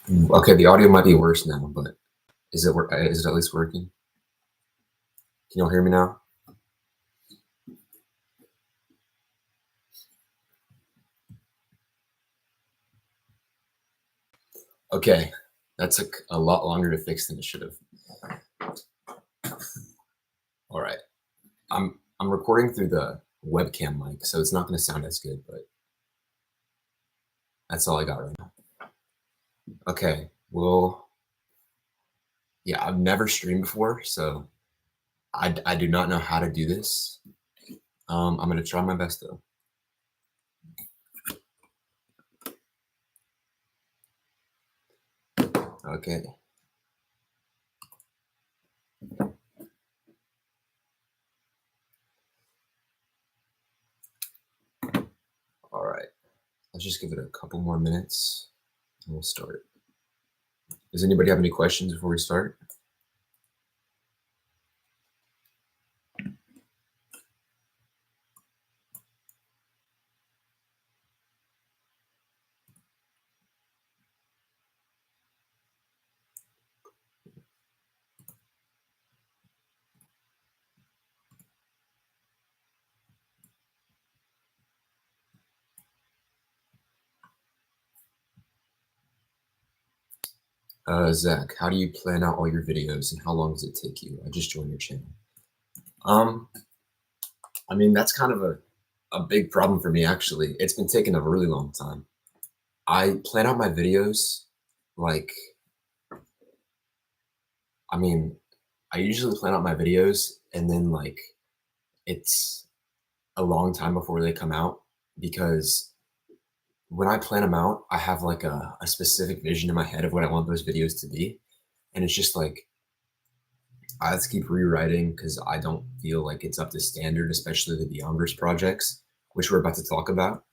Okay, the audio might be worse now, but is it at least working? Can y'all hear me now? Okay, that took a lot longer to fix than it should have. All right, I'm recording through the webcam mic, so it's not going to sound as good, but that's all I got right now. Okay, well, yeah, I've never streamed before, so I do not know how to do this. I'm going to try my best though. Okay. All right. Let's just give it a couple more minutes and we'll start. Does anybody have any questions before we start? Zach, how do you plan out all your videos and how long does it take you? I just joined your channel. I mean, that's kind of a big problem for me, actually. It's been taking a really long time. I plan out my videos like, I mean, I usually plan out my videos and then like it's a long time before they come out because when I plan them out, I have like a specific vision in my head of what I want those videos to be. And it's just like, I have to keep rewriting because I don't feel like it's up to standard, especially the Beyondverse projects, which we're about to talk about.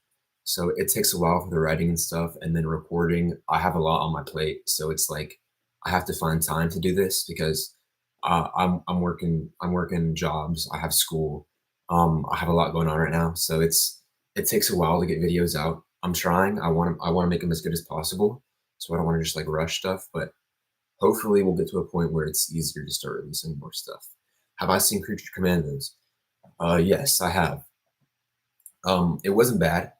So it takes a while for the writing and stuff, and then recording. I have a lot on my plate, so it's like I have to find time to do this because I'm working jobs. I have school. I have a lot going on right now, so it takes a while to get videos out. I'm trying. I want to make them as good as possible, so I don't want to just like rush stuff, but hopefully we'll get to a point where it's easier to start releasing more stuff. Have I seen Creature Commandos? Yes, I have. It wasn't bad.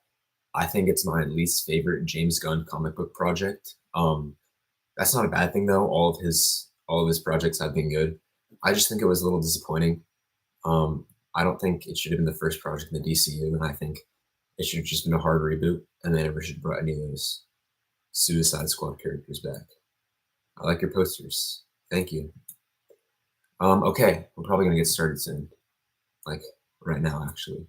I think it's my least favorite James Gunn comic book project. That's not a bad thing though. All of his projects have been good. I just think it was a little disappointing. I don't think it should have been the first project in the DCU, and I think it should have just been a hard reboot, and they never should have brought any of those Suicide Squad characters back. I like your posters. Thank you. Okay, we're probably gonna get started soon. Like right now, actually.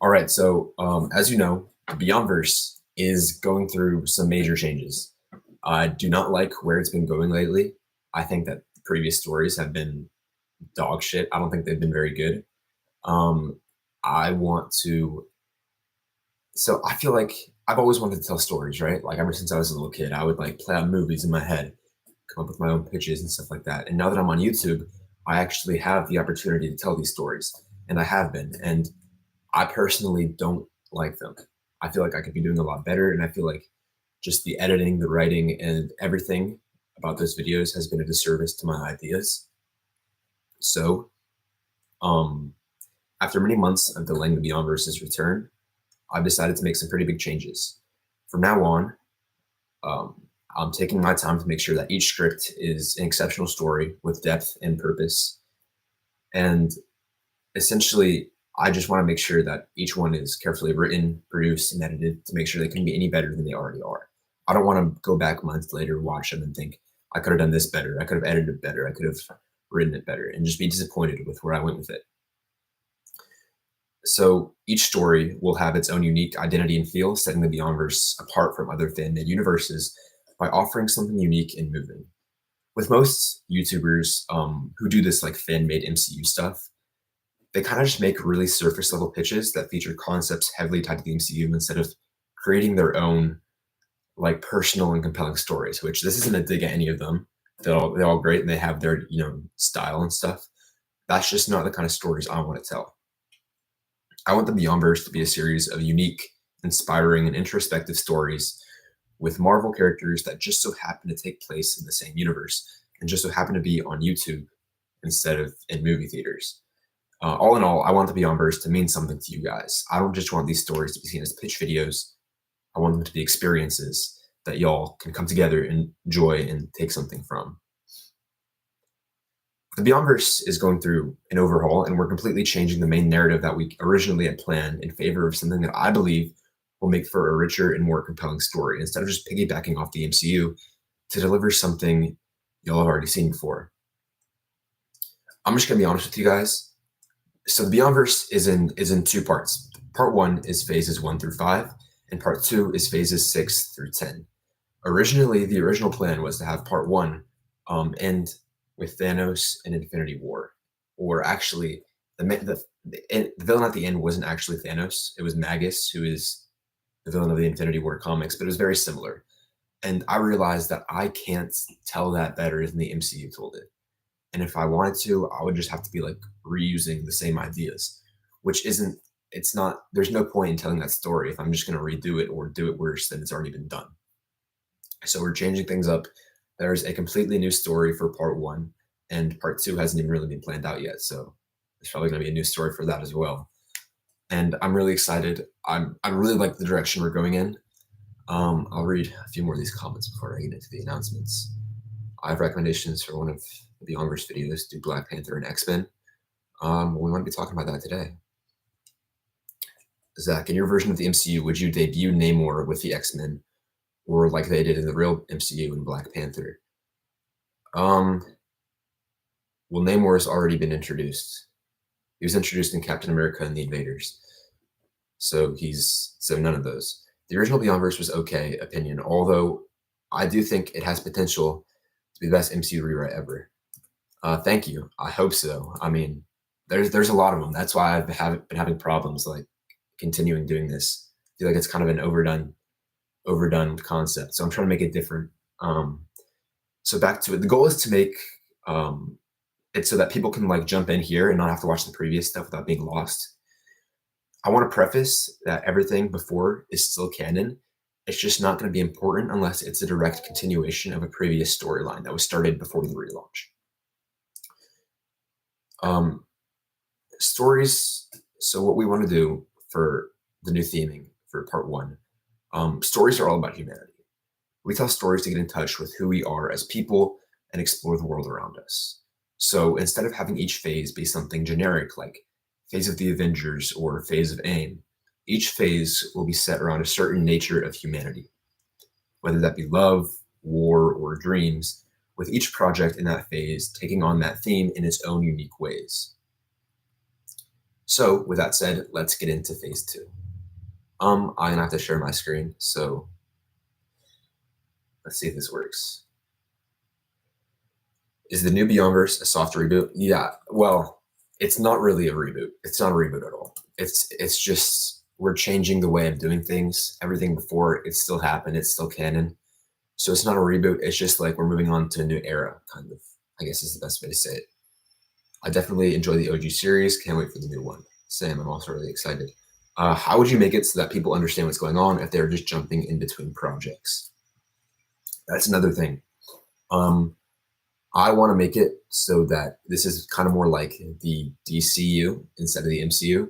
All right, so as you know, Beyondverse is going through some major changes. I do not like where it's been going lately. I think that previous stories have been dog shit. I don't think they've been very good. I want to. So I feel like I've always wanted to tell stories, right? Like ever since I was a little kid, I would like play out movies in my head, come up with my own pitches and stuff like that. And now that I'm on YouTube, I actually have the opportunity to tell these stories, and I have been. And I personally don't like them. I feel like I could be doing a lot better, and I feel like just the editing, the writing, and everything about those videos has been a disservice to my ideas. So, um, after many months of delaying the Beyondverse's return, I've decided to make some pretty big changes. From now on, um, I'm taking my time to make sure that each script is an exceptional story with depth and purpose. And essentially, I just want to make sure that each one is carefully written, produced, and edited to make sure they can be any better than they already are. I don't want to go back months later, watch them, and think, I could have done this better. I could have edited it better. I could have written it better, and just be disappointed with where I went with it. So each story will have its own unique identity and feel, setting the Beyondverse apart from other fan-made universes by offering something unique and moving. With most YouTubers who do this like fan-made MCU stuff, they kind of just make really surface level pitches that feature concepts heavily tied to the MCU instead of creating their own like personal and compelling stories, which this isn't a dig at any of them. They're all great and they have their, style and stuff. That's just not the kind of stories I want to tell. I want the Beyondverse to be a series of unique inspiring, and introspective stories with Marvel characters that just so happen to take place in the same universe and just so happen to be on YouTube instead of in movie theaters. All in all, I want the Beyondverse to mean something to you guys. I don't just want these stories to be seen as pitch videos. I want them to be experiences that y'all can come together and enjoy and take something from. The Beyondverse is going through an overhaul, and we're completely changing the main narrative that we originally had planned in favor of something that I believe will make for a richer and more compelling story, instead of just piggybacking off the MCU to deliver something y'all have already seen before. I'm just gonna be honest with you guys. So the Beyondverse is in two parts. Part 1 is phases 1 through 5, and part 2 is phases 6 through 10. Originally, the original plan was to have part 1 end with Thanos and Infinity War, or actually, the villain at the end wasn't actually Thanos. It was Magus, who is the villain of the Infinity War comics, but it was very similar. And I realized that I can't tell that better than the MCU told it. And if I wanted to, I would just have to be like reusing the same ideas, which isn't, it's not, there's no point in telling that story if I'm just going to redo it or do it worse than it's already been done. So we're changing things up. There's a completely new story for part 1, and part 2 hasn't even really been planned out yet. So there's probably going to be a new story for that as well. And I'm really excited. I really like the direction we're going in. I'll read a few more of these comments before I get into the announcements. I have recommendations for one of the Beyondverse videos, do Black Panther and X-Men. We want to be talking about that today. Zach, in your version of the MCU, would you debut Namor with the X-Men, or like they did in the real MCU in Black Panther? Well, Namor has already been introduced. He was introduced in Captain America and the Invaders. So none of those. The original Beyondverse was okay, opinion, although I do think it has potential to be the best MCU rewrite ever. Thank you. I hope so. I mean, there's a lot of them. That's why I've been having problems like continuing doing this. I feel like it's kind of an overdone concept. So I'm trying to make it different. So back to it. The goal is to make it so that people can like jump in here and not have to watch the previous stuff without being lost. I want to preface that everything before is still canon. It's just not going to be important unless it's a direct continuation of a previous storyline that was started before the relaunch. Stories. So what we want to do for the new theming for part 1, stories are all about humanity. We tell stories to get in touch with who we are as people and explore the world around us. So instead of having each phase be something generic like phase of the Avengers or phase of AIM, each phase will be set around a certain nature of humanity, whether that be love, war, or dreams, with each project in that phase taking on that theme in its own unique ways. So with that said, let's get into phase 2. I'm gonna have to share my screen, so let's see if this works. Is the new Beyondverse a soft reboot? Yeah, well, it's not really a reboot. It's not a reboot at all. It's just we're changing the way of doing things. Everything before, it still happened. It's still canon. So it's not a reboot. It's just like we're moving on to a new era, kind of, I guess is the best way to say it. I definitely enjoy the OG series. Can't wait for the new one. Sam, I'm also really excited. How would you make it so that people understand what's going on if they're just jumping in between projects? That's another thing. I want to make it so that this is kind of more like the DCU instead of the MCU,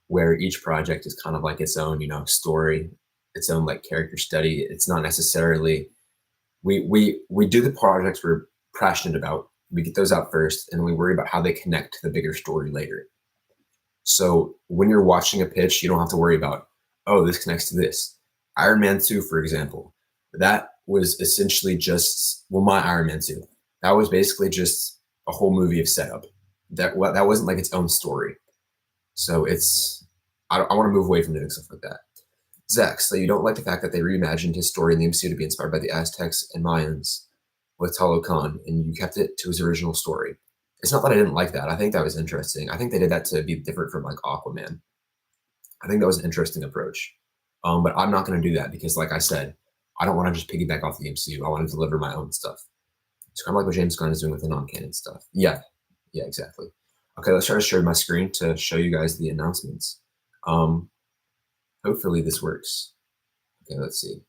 where each project is kind of like its own, story, its own like character study. It's not necessarily we do the projects we're passionate about. We get those out first, and we worry about how they connect to the bigger story later. So when you're watching a pitch, you don't have to worry about, oh, this connects to this. Iron Man 2, for example, that was essentially just, my Iron Man 2. That was basically just a whole movie of setup. That wasn't like its own story. So I want to move away from doing stuff like that. Zach, so you don't like the fact that they reimagined his story in the MCU to be inspired by the Aztecs and Mayans with Talocan, and you kept it to his original story. It's not that I didn't like that. I think that was interesting. I think they did that to be different from like Aquaman. I think that was an interesting approach. But I'm not going to do that because, like I said, I don't want to just piggyback off the MCU. I want to deliver my own stuff. It's kind of like what James Gunn is doing with the non-canon stuff. Yeah, exactly. Okay, let's try to share my screen to show you guys the announcements. Hopefully this works. Okay, let's see.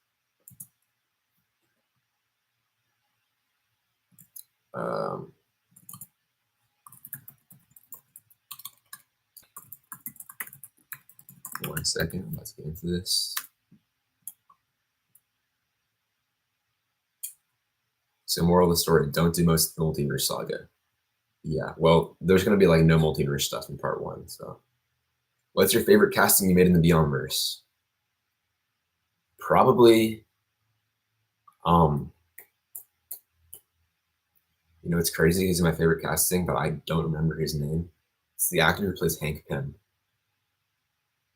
One second, let's get into this. So moral of the story, don't do most of the multiverse saga. Yeah, well, there's going to be like no multiverse stuff in part 1, so. What's your favorite casting you made in the Beyondverse? Probably, you know, it's crazy. He's my favorite casting, but I don't remember his name. It's the actor who plays Hank Pym.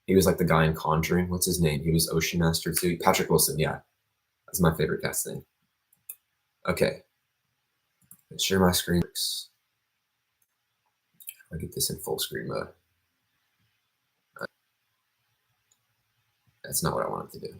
He was like the guy in Conjuring. What's his name? He was Ocean Master too. Patrick Wilson, yeah. That's my favorite casting. Okay. Let's share my screen. I'll get this in full screen mode. That's not what I wanted to do.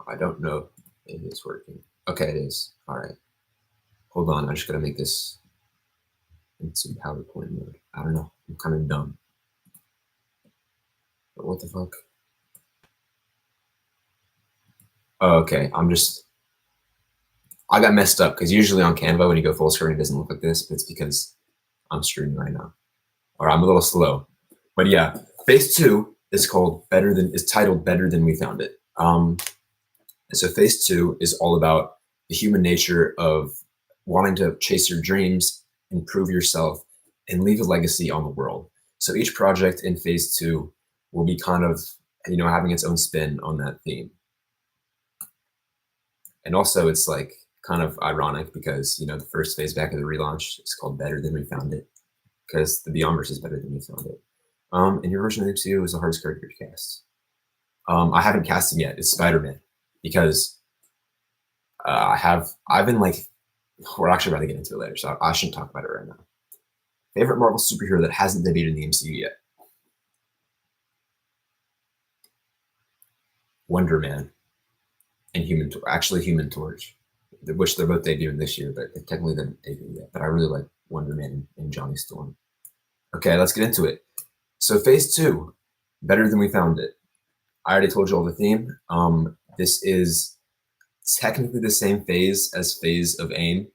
I don't know if it's working. Okay, it is. All right. Hold on. I just got to make this into PowerPoint mode. I don't know. I'm kind of dumb. But what the fuck? Oh, okay. I got messed up because usually on Canva, when you go full screen, it doesn't look like this, but it's because I'm streaming right now. Or I'm a little slow. But yeah, phase 2 is titled Better Than We Found It. So phase 2 is all about the human nature of wanting to chase your dreams, improve yourself, and leave a legacy on the world. So each project in phase 2 will be kind of, you know, having its own spin on that theme. And also it's like kind of ironic because, you know, the first phase back of the relaunch is called Better Than We Found It because the Beyondverse is better than we found it. And your version of the MCU is the hardest character to cast. I haven't cast him yet. It's Spider-Man because I've been like, we're actually about to get into it later, so I shouldn't talk about it right now. Favorite Marvel superhero that hasn't debuted in the MCU yet? Wonder Man and Human Torch, which they're both debuting this year, but technically they're debuting yet. But I really like Wonder Man and Johnny Storm. Okay, let's get into it. So phase 2, Better Than We Found It. I already told you all the theme. This is technically the same phase as Phase of AIM.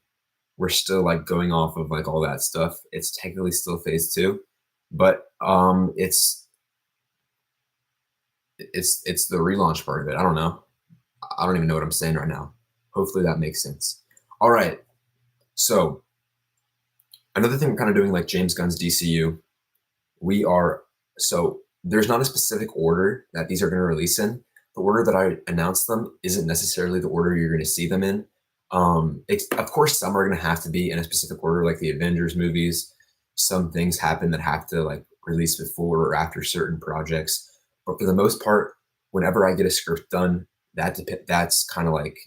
We're still like going off of like all that stuff. It's technically still phase 2, but it's the relaunch part of it. I don't know. I don't even know what I'm saying right now. Hopefully that makes sense. All right. So another thing we're kind of doing like James Gunn's DCU, there's not a specific order that these are going to release in. The order that I announced them isn't necessarily the order you're going to see them in. Of course, some are going to have to be in a specific order, like the Avengers movies. Some things happen that have to like release before or after certain projects. But for the most part, whenever I get a script done, that's kind of like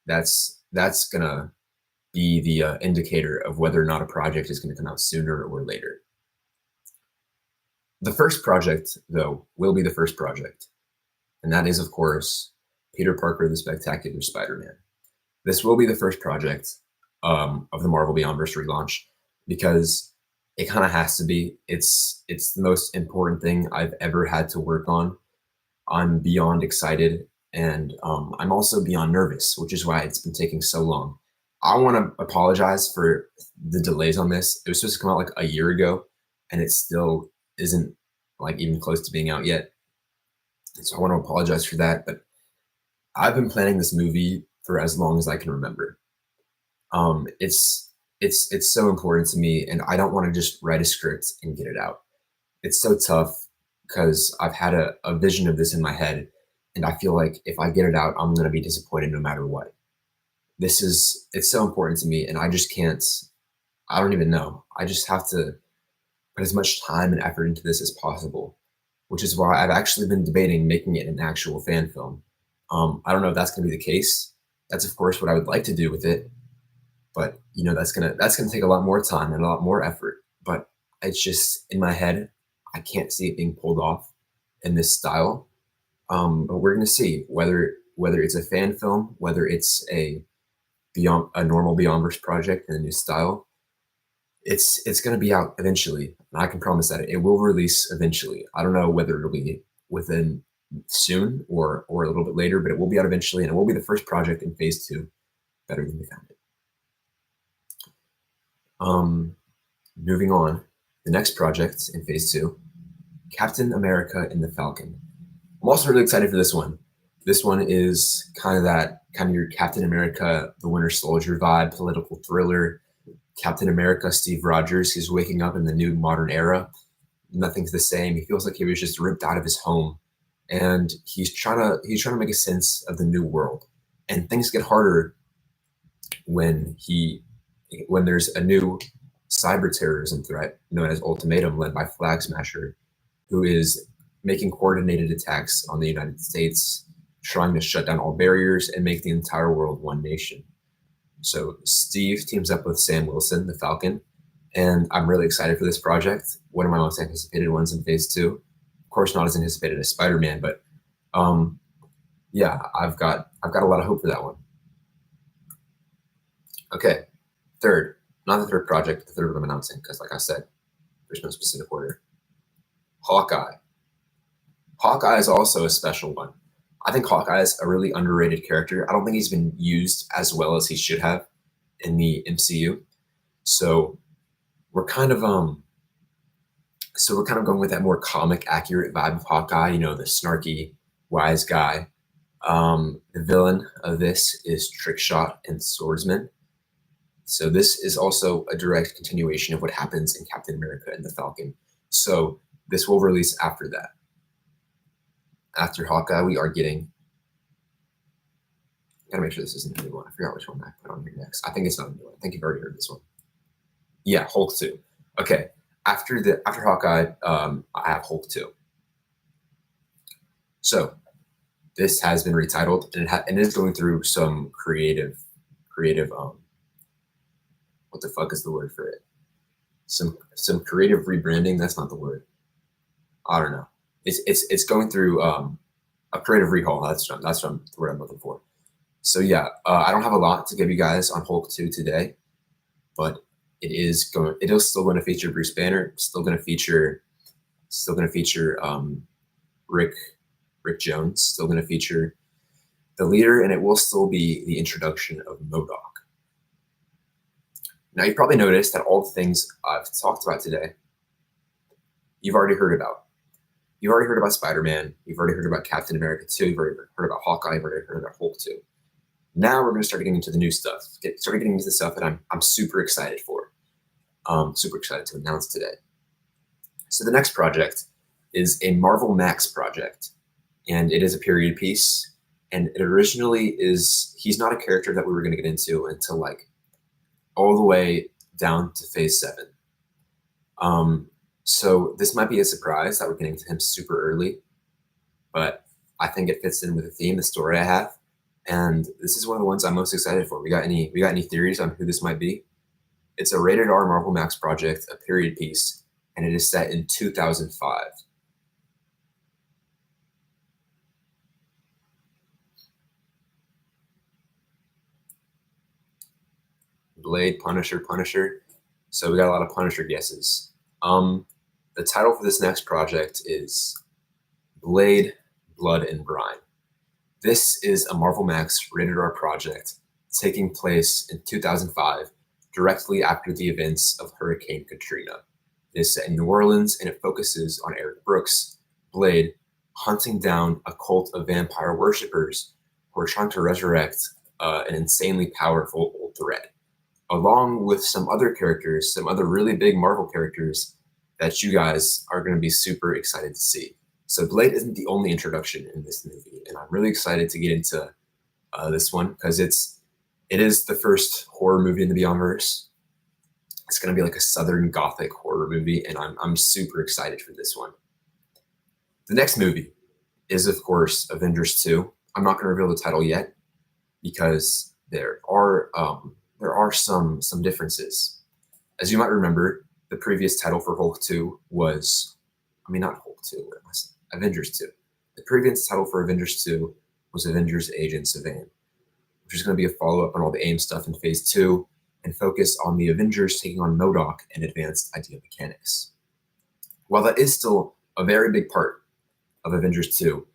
that's gonna be the indicator of whether or not a project is going to come out sooner or later. The first project, though, will be the first project, and that is, of course, Peter Parker, the Spectacular Spider-Man. This will be the first project of the Marvel Beyondverse relaunch because it kind of has to be. It's the most important thing I've ever had to work on. I'm beyond excited, and I'm also beyond nervous, which is why it's been taking so long. I want to apologize for the delays on this. It was supposed to come out like a year ago, and it still isn't like even close to being out yet. So I want to apologize for that, but I've been planning this movie for as long as I can remember. It's so important to me, and I don't want to just write a script and get it out. It's so tough because I've had a vision of this in my head, and I feel like if I get it out, I'm going to be disappointed no matter what. It's so important to me, and I just can't, I don't even know. I just have to put as much time and effort into this as possible, which is why I've actually been debating making it an actual fan film. I don't know if that's going to be the case. That's of course what I would like to do with it, but that's gonna take a lot more time and a lot more effort. But it's just in my head, I can't see it being pulled off in this style. But we're going to see whether it's a fan film, whether it's a normal Beyondverse project in a new style. It's going to be out eventually, and I can promise that it will release eventually. I don't know whether it'll be within soon or a little bit later, but it will be out eventually, and it will be the first project in phase 2. Better than we found it. Moving on, the next project in phase 2, Captain America and the Falcon. I'm also really excited for this one. This one is kind of your Captain America, the Winter Soldier vibe, political thriller. Captain America, Steve Rogers, he's waking up in the new modern era. Nothing's the same. He feels like he was just ripped out of his home, and he's trying to make a sense of the new world. And things get harder when there's a new cyber terrorism threat known as Ultimatum, led by Flag Smasher, who is making coordinated attacks on the United States, trying to shut down all barriers and make the entire world one nation. So Steve teams up with Sam Wilson, the Falcon, and I'm really excited for this project. One of my most anticipated ones in phase 2. Of course, not as anticipated as Spider-Man, but yeah, I've got a lot of hope for that one. Okay, third, not the third project, the third one I'm announcing, because like I said, there's no specific order. Hawkeye. Hawkeye is also a special one. I think Hawkeye is a really underrated character. I don't think he's been used as well as he should have in the MCU. So we're kind of going with that more comic accurate vibe of Hawkeye, you know, the snarky, wise guy. The villain of this is Trickshot and Swordsman. So this is also a direct continuation of what happens in Captain America and the Falcon. So this will release after that. After Hawkeye, we are getting, I gotta make sure this isn't a new one. I forgot which one I put on here next. I think it's not a new one. I think you've already heard this one. Yeah, Hulk 2. Okay, after Hawkeye, I have Hulk 2. So this has been retitled, and it is going through some creative, what the fuck is the word for it? Some creative rebranding. That's not the word. I don't know. It's going through a creative rehaul. That's the word I'm looking for. So yeah, I don't have a lot to give you guys on Hulk 2 today, but it is still going to feature Bruce Banner. Still going to feature Rick Jones. Still going to feature the leader, and it will still be the introduction of MODOK. Now you've probably noticed that all the things I've talked about today, you've already heard about. You've already heard about Spider-Man. You've already heard about Captain America 2. You've already heard about Hawkeye. You've already heard about Hulk 2. Now we're going to start getting into the new stuff. Start getting into the stuff that I'm super excited for. Super excited to announce today. So the next project is a Marvel Max project, and it is a period piece. And it originally he's not a character that we were going to get into until like all the way down to phase 7. So this might be a surprise that we're getting to him super early, but I think it fits in with the theme, the story I have. And this is one of the ones I'm most excited for. We got any theories on who this might be? It's a rated R Marvel Max project, a period piece, and it is set in 2005. Blade, Punisher. So we got a lot of Punisher guesses. The title for this next project is Blade, Blood and Brine. This is a Marvel Max rated R project taking place in 2005, directly after the events of Hurricane Katrina. It is set in New Orleans, and it focuses on Eric Brooks, Blade, hunting down a cult of vampire worshippers who are trying to resurrect an insanely powerful old threat, along with some other characters, some other really big Marvel characters that you guys are going to be super excited to see. So Blade isn't the only introduction in this movie, and I'm really excited to get into this one because it is the first horror movie in the Beyondverse. It's going to be like a Southern Gothic horror movie, and I'm super excited for this one. The next movie is, of course, Avengers 2. I'm not going to reveal the title yet because there are some differences. As you might remember, the previous title for Hulk 2 was I mean, not Hulk 2, what am I saying? Avengers 2. The previous title for Avengers 2 was Avengers Agents of AIM, which is going to be a follow-up on all the AIM stuff in Phase 2 and focus on the Avengers taking on MODOK and advanced idea mechanics. While that is still a very big part of Avengers 2,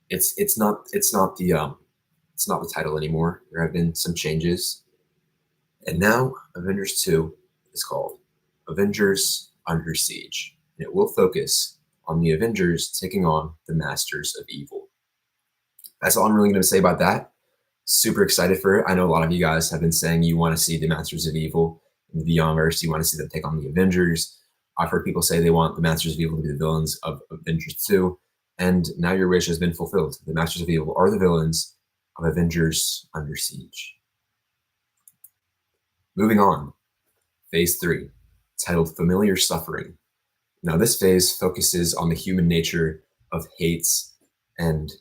it's not the title anymore. There have been some changes. And now Avengers 2 is called Avengers Under Siege. And it will focus on the Avengers taking on the Masters of Evil. That's all I'm really going to say about that. Super excited for it. I know a lot of you guys have been saying you want to see the Masters of Evil in the Beyondverse. You want to see them take on the Avengers. I've heard people say they want the Masters of Evil to be the villains of Avengers 2. And now your wish has been fulfilled. The Masters of Evil are the villains of Avengers Under Siege. Moving on, Phase 3, titled Familiar Suffering. Now this phase focuses on the human nature of hates and,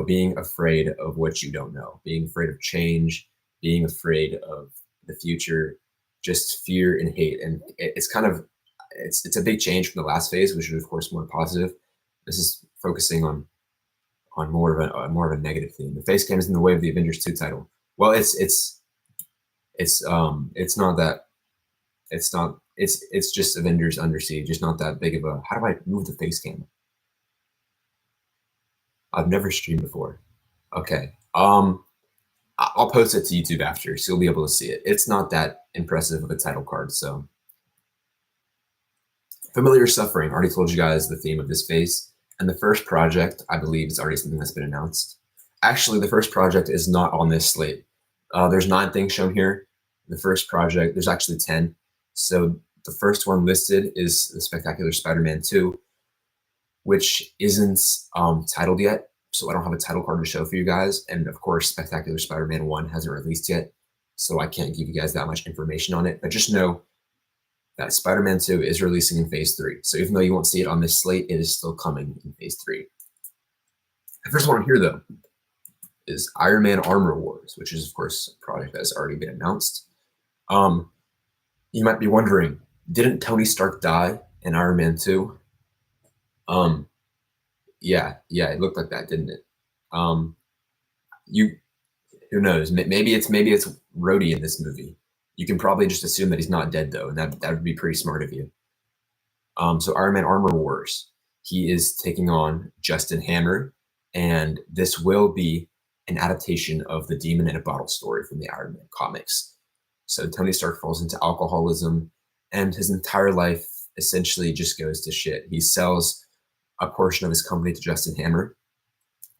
being afraid of what you don't know, being afraid of change, being afraid of the future, just fear and hate. And it's a big change from the last phase, which was of course more positive. This is focusing on more of a negative theme. The face cam is in the way of the Avengers 2 title. Well, it's just Avengers Under Siege. It's not that big of a. How do I move the face cam? I've never streamed before. Okay. I'll post it to YouTube after, so you'll be able to see it. It's not that impressive of a title card. So, Familiar Suffering. Already told you guys the theme of this phase. And the first project, I believe, is already something that's been announced. Actually, the first project is not on this slate. There's 9 things shown here. The first project, there's actually 10. So the first one listed is the Spectacular Spider-Man 2, which isn't titled yet. So I don't have a title card to show for you guys. And of course, Spectacular Spider-Man 1 hasn't released yet. So I can't give you guys that much information on it. But just know that Spider-Man 2 is releasing in Phase 3. So even though you won't see it on this slate, it is still coming in Phase 3. The first one here, though, is Iron Man Armor Wars, which is, of course, a project that has already been announced. You might be wondering, didn't Tony Stark die in Iron Man 2? Yeah, it looked like that, didn't it? Who knows? Maybe it's Rhodey in this movie. You can probably just assume that he's not dead, though, and that would be pretty smart of you. So Iron Man Armor Wars, he is taking on Justin Hammer, and this will be an adaptation of the Demon in a Bottle story from the Iron Man comics. So Tony Stark falls into alcoholism, and his entire life essentially just goes to shit. He sells a portion of his company to Justin Hammer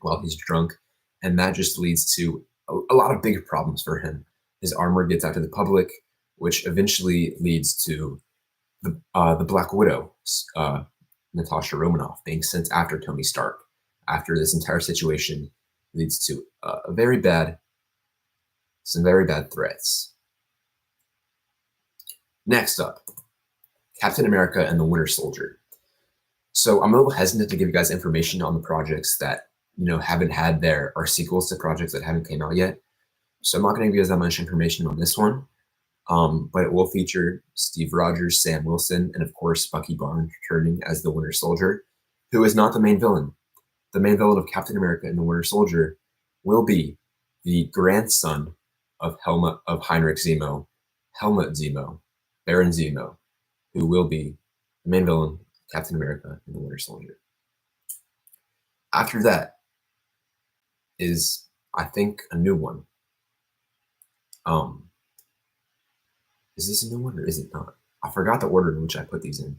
while he's drunk, and that just leads to a lot of big problems for him. His armor gets out to the public, which eventually leads to the Black Widow, Natasha Romanoff, being sent after Tony Stark. After this entire situation leads to some very bad threats. Next up, Captain America and the Winter Soldier. So I'm a little hesitant to give you guys information on the projects that haven't had are sequels to projects that haven't came out yet. So I'm not going to give you guys that much information on this one, but it will feature Steve Rogers, Sam Wilson, and of course Bucky Barnes returning as the Winter Soldier, who is not the main villain. The main villain of Captain America and the Winter Soldier will be the grandson of Heinrich Zemo, Helmut Zemo, Baron Zemo, who will be the main villain of Captain America and the Winter Soldier. After that is, I think, a new one. Is this a new one or is it not? I forgot the order in which I put these in.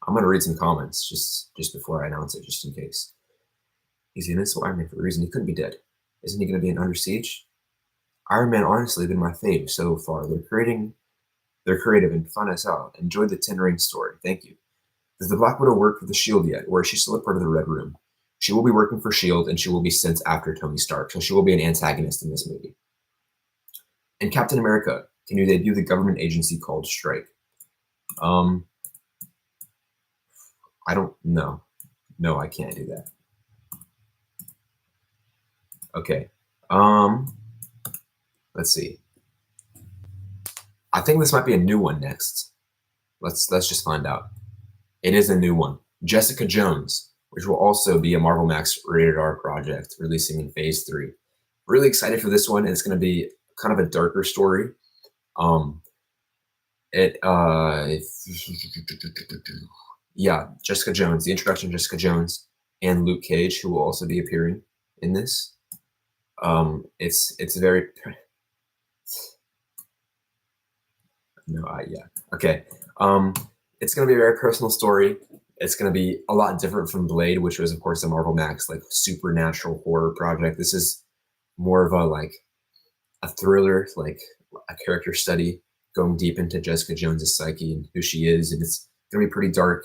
I'm going to read some comments just before I announce it, just in case. He's the invincible Iron Man for a reason. He couldn't be dead. Isn't he going to be in Under Siege? Iron Man honestly been my fave so far. They're creative and fun as hell. Enjoyed the 10 Rings story. Thank you. Does the Black Widow work for the Shield yet, or is she still a part of the Red Room? She will be working for Shield, and she will be sent after Tony Stark, so she will be an antagonist in this movie. In Captain America, can you debut the government agency called Strike? I don't know. No, I can't do that. Okay. Let's see. I think this might be a new one next. Let's just find out. It is a new one. Jessica Jones, which will also be a Marvel Max rated R project releasing in Phase 3. Really excited for this one. It's going to be kind of a darker story. Um, it yeah, Jessica Jones, the introduction of Jessica Jones and Luke Cage, who will also be appearing in this. It's very yeah, okay. It's gonna be a very personal story. It's gonna be a lot different from Blade, which was of course a Marvel Max like supernatural horror project. This is more of a like a thriller, like a character study, going deep into Jessica Jones's psyche and who she is, and it's gonna be pretty dark,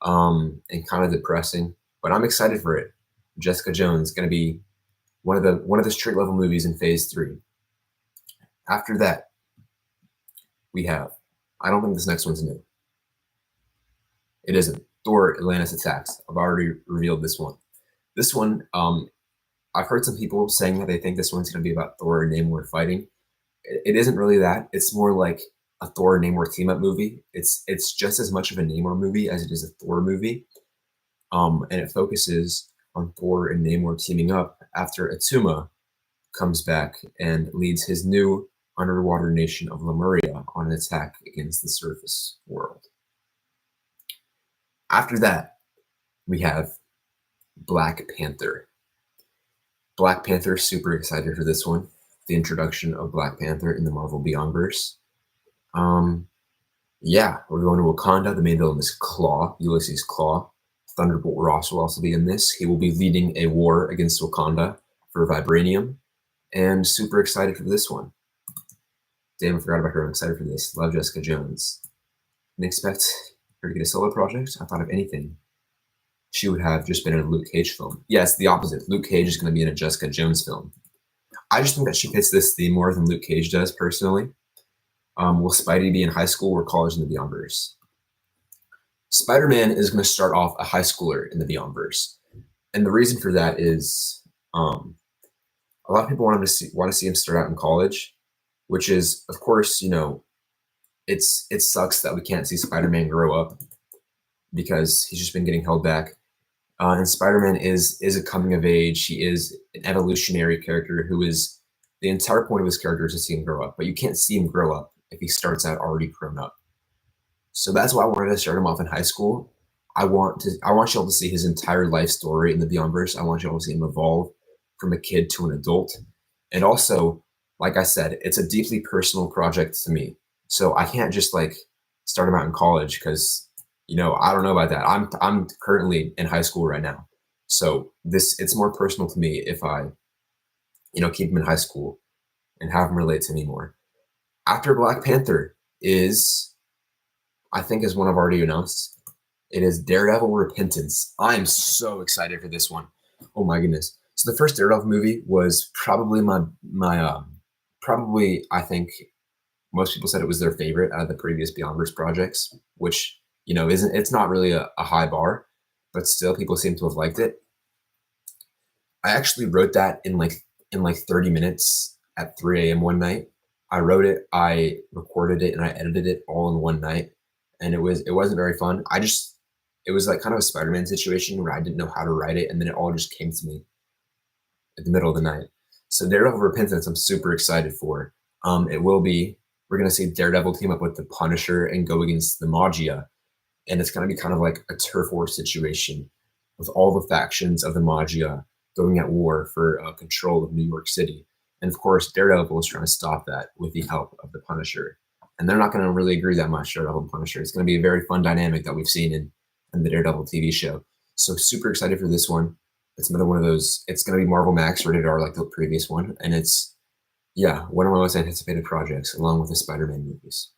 and kind of depressing. But I'm excited for it. Jessica Jones is gonna be one of the street level movies in Phase 3. After that, we have. I don't think this next one's new. It isn't. Thor: Atlantis Attacks. I've already revealed this one. This one, I've heard some people saying that they think this one's going to be about Thor and Namor fighting. It isn't really that. It's more like a Thor and Namor team up movie. It's just as much of a Namor movie as it is a Thor movie. And it focuses on Thor and Namor teaming up after Attuma comes back and leads his new underwater nation of Lemuria on an attack against the surface world. After that, we have Black Panther. Black Panther, super excited for this one. The introduction of Black Panther in the Marvel Beyondverse. Yeah, we're going to Wakanda. The main villain is Claw, Ulysses Claw. Thunderbolt Ross will also be in this. He will be leading a war against Wakanda for vibranium, and super excited for this one. Damn, I forgot about her. I'm excited for this. Love Jessica Jones. Didn't expect her to get a solo project. I thought if anything, she would have just been in a Luke Cage film. Yes, the opposite. Luke Cage is going to be in a Jessica Jones film. I just think that she fits this theme more than Luke Cage does, personally. Will Spidey be in high school or college in the Beyondverse? Spider-Man is going to start off a high schooler in the Beyondverse. And the reason for that is a lot of people want to see him start out in college, which is, of course, you know, it sucks that we can't see Spider-Man grow up because he's just been getting held back. And Spider-Man is a coming of age. He is an evolutionary character who is the entire point of his character is to see him grow up. But you can't see him grow up if he starts out already grown up. So that's why I wanted to start him off in high school. I want y'all to see his entire life story in the Beyondverse. I want y'all to see him evolve from a kid to an adult. And also, like I said, it's a deeply personal project to me. So I can't just like start him out in college because, you know, I don't know about that. I'm currently in high school right now. So it's more personal to me if I, you know, keep him in high school and have him relate to me more. After Black Panther is, I think, is one I've already announced. It is Daredevil Repentance. I'm so excited for this one. Oh my goodness. So the first Daredevil movie was probably probably, I think most people said it was their favorite out of the previous Beyondverse projects, which, you know, it's not really a high bar, but still people seem to have liked it. I actually wrote that in like 30 minutes at 3 a.m. one night. I wrote it, I recorded it, and I edited it all in one night. And it wasn't very fun. It was like kind of a Spider-Man situation where I didn't know how to write it, and then it all just came to me at the middle of the night. So Daredevil Repentance, I'm super excited for. We're gonna see Daredevil team up with the Punisher and go against the Maggia, and it's gonna be kind of like a turf war situation with all the factions of the Maggia going at war for control of New York City. And of course, Daredevil is trying to stop that with the help of the Punisher. And they're not going to really agree that much, Daredevil and Punisher. It's going to be a very fun dynamic that we've seen in the Daredevil TV show. So super excited for this one. It's another one of those, it's going to be Marvel Max rated R like the previous one. And it's, yeah, one of my most anticipated projects along with the Spider-Man movies.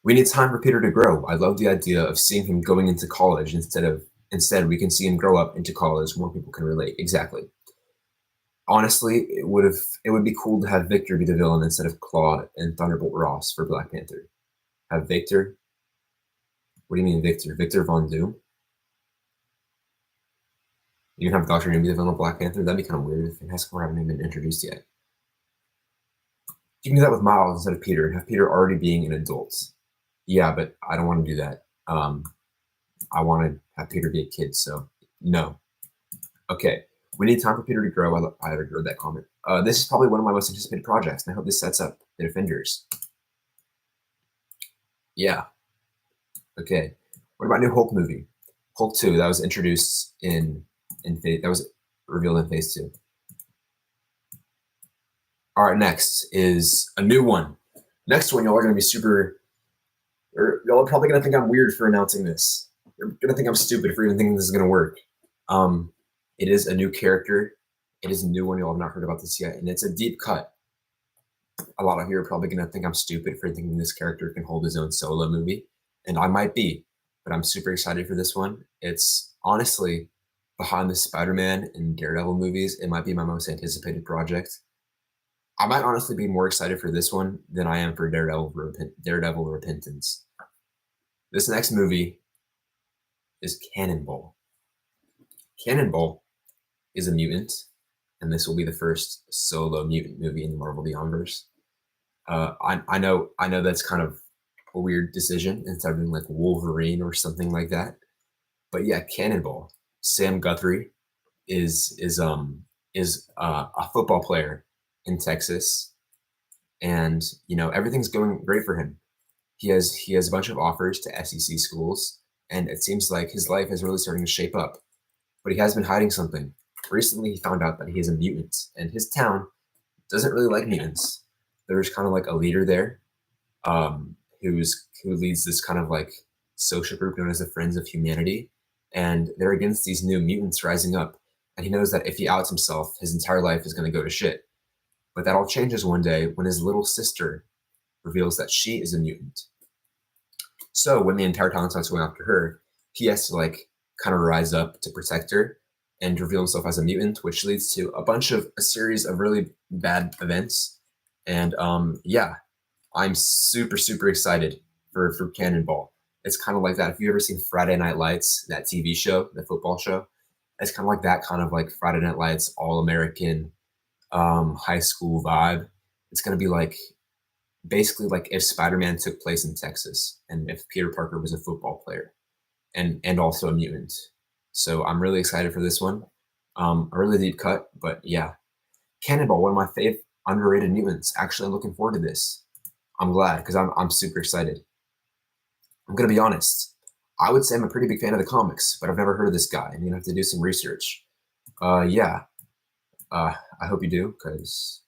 We need time for Peter to grow. I love the idea of seeing him going into college instead we can see him grow up into college. More people can relate. Exactly. Honestly, it would be cool to have Victor be the villain instead of Claude and Thunderbolt Ross for Black Panther. Have Victor? What do you mean Victor? Victor Von Doom? You can have Dr. Doom be the villain of Black Panther? That'd be kind of weird if Haskell haven't even been introduced yet. You can do that with Miles instead of Peter and have Peter already being an adult. Yeah, but I don't want to do that. Um, I want to have Peter be a kid, so no. Okay, we need time for Peter to grow. I already read that comment. This is probably one of my most anticipated projects, and I hope this sets up the Defenders. Yeah. Okay. What about new Hulk movie? Hulk 2, that was introduced in phase, that was revealed in phase 2. All right, next is a new one. Next one, y'all are gonna be y'all are probably gonna think I'm weird for announcing this. You're gonna think I'm stupid for even thinking this is gonna work. It is a new character. It is a new one. Y'all have not heard about this yet, and it's a deep cut. A lot of you are probably gonna think I'm stupid for thinking this character can hold his own solo movie, and I might be, but I'm super excited for this one. It's honestly, behind the Spider-Man and Daredevil movies, it might be my most anticipated project. I might honestly be more excited for this one than I am for Daredevil Repentance. This next movie is Cannonball. Cannonball is a mutant, and this will be the first solo mutant movie in the Marvel Beyondverse. I know that's kind of a weird decision instead of being like Wolverine or something like that. But yeah, Cannonball. Sam Guthrie is a football player in Texas, and everything's going great for him. He has a bunch of offers to SEC schools, and it seems like his life is really starting to shape up. But he has been hiding something. Recently, he found out that he is a mutant, and his town doesn't really like mutants. There's kind of like a leader there, who leads this kind of like social group known as the Friends of Humanity, and they're against these new mutants rising up. And he knows that if he outs himself, his entire life is going to go to shit. But that all changes one day when his little sister reveals that she is a mutant. So when the entire town starts going after her, he has to like kind of rise up to protect her and reveal himself as a mutant, which leads to a series of really bad events. And yeah, I'm super, super excited for Cannonball. It's kind of like that. If you've ever seen Friday Night Lights, that TV show, the football show, it's kind of like that kind of like Friday Night Lights, all-American high school vibe. It's going to be like basically like if Spider-Man took place in Texas and if Peter Parker was a football player and also a mutant. So I'm really excited for this one. A really deep cut, but yeah. Cannonball, one of my favorite underrated mutants. Actually, I'm looking forward to this. I'm glad because I'm super excited. I'm gonna be honest. I would say I'm a pretty big fan of the comics, but I've never heard of this guy. I'm gonna have to do some research. Yeah. I hope you do, because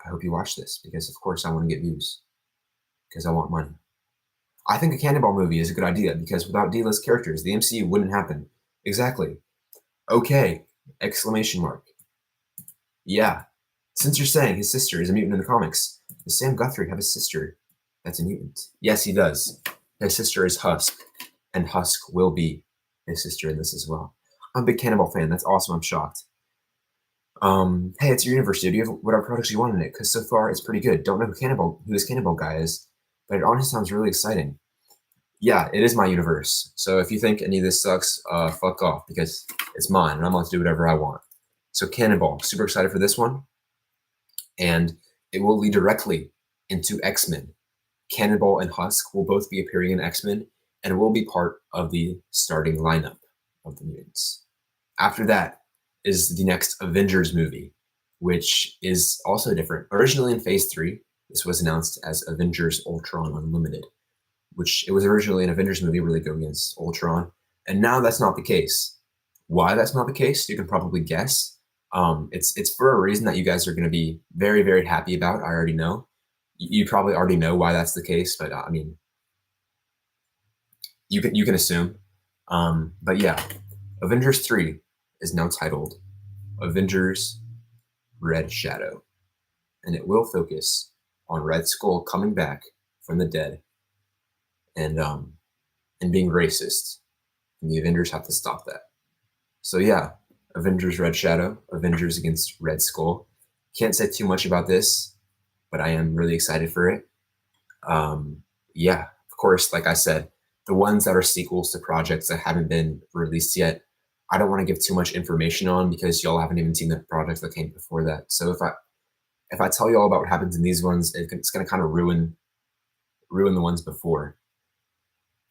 I hope you watch this, because of course I want to get views, because I want money. I think a Cannonball movie is a good idea, because without D-list characters, the MCU wouldn't happen. Exactly. Okay! Exclamation mark. Yeah. Since you're saying his sister is a mutant in the comics, does Sam Guthrie have a sister that's a mutant? Yes, he does. His sister is Husk, and Husk will be his sister in this as well. I'm a big Cannonball fan. That's awesome. I'm shocked. Hey, it's your university. Do you have whatever products you want in it? Because so far it's pretty good. Don't know who this Cannonball guy is, but it honestly sounds really exciting. Yeah, it is my universe. So if you think any of this sucks, fuck off, because it's mine and I'm allowed to do whatever I want. So Cannonball, super excited for this one. And it will lead directly into X-Men. Cannonball and Husk will both be appearing in X-Men and will be part of the starting lineup of the mutants. After that is the next Avengers movie, which is also different. Originally in Phase 3, this was announced as Avengers Ultron Unlimited, which it was originally an Avengers movie where they go against Ultron, and now that's not the case. Why that's not the case, you can probably guess. It's for a reason that you guys are going to be very, very happy about. I already know. You probably already know why that's the case, but I mean, you can assume. But yeah, Avengers 3 is now titled Avengers Red Shadow, and it will focus on Red Skull coming back from the dead and being racist, and the Avengers have to stop that. So yeah, Avengers Red Shadow, Avengers against Red Skull. Can't say too much about this, but I am really excited for it. Yeah, of course, like I said, the ones that are sequels to projects that haven't been released yet, I don't want to give too much information on because y'all haven't even seen the projects that came before that. So if I tell you all about what happens in these ones, it's going to kind of ruin the ones before.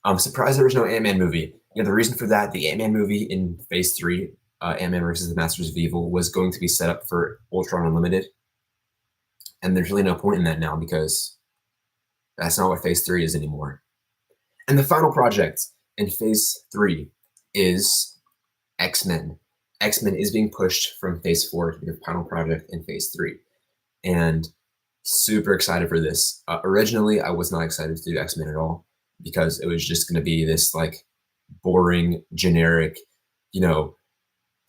I'm surprised there was no Ant-Man movie. You know, the reason for that, the Ant-Man movie in Phase 3, Ant-Man versus the Masters of Evil, was going to be set up for Ultron Unlimited. And there's really no point in that now because that's not what Phase 3 is anymore. And the final project in Phase 3 is X-Men. X-Men is being pushed from Phase 4 to be the final project in Phase 3. And super excited for this. Originally, I was not excited to do X-Men at all because it was just going to be this like boring, generic, you know,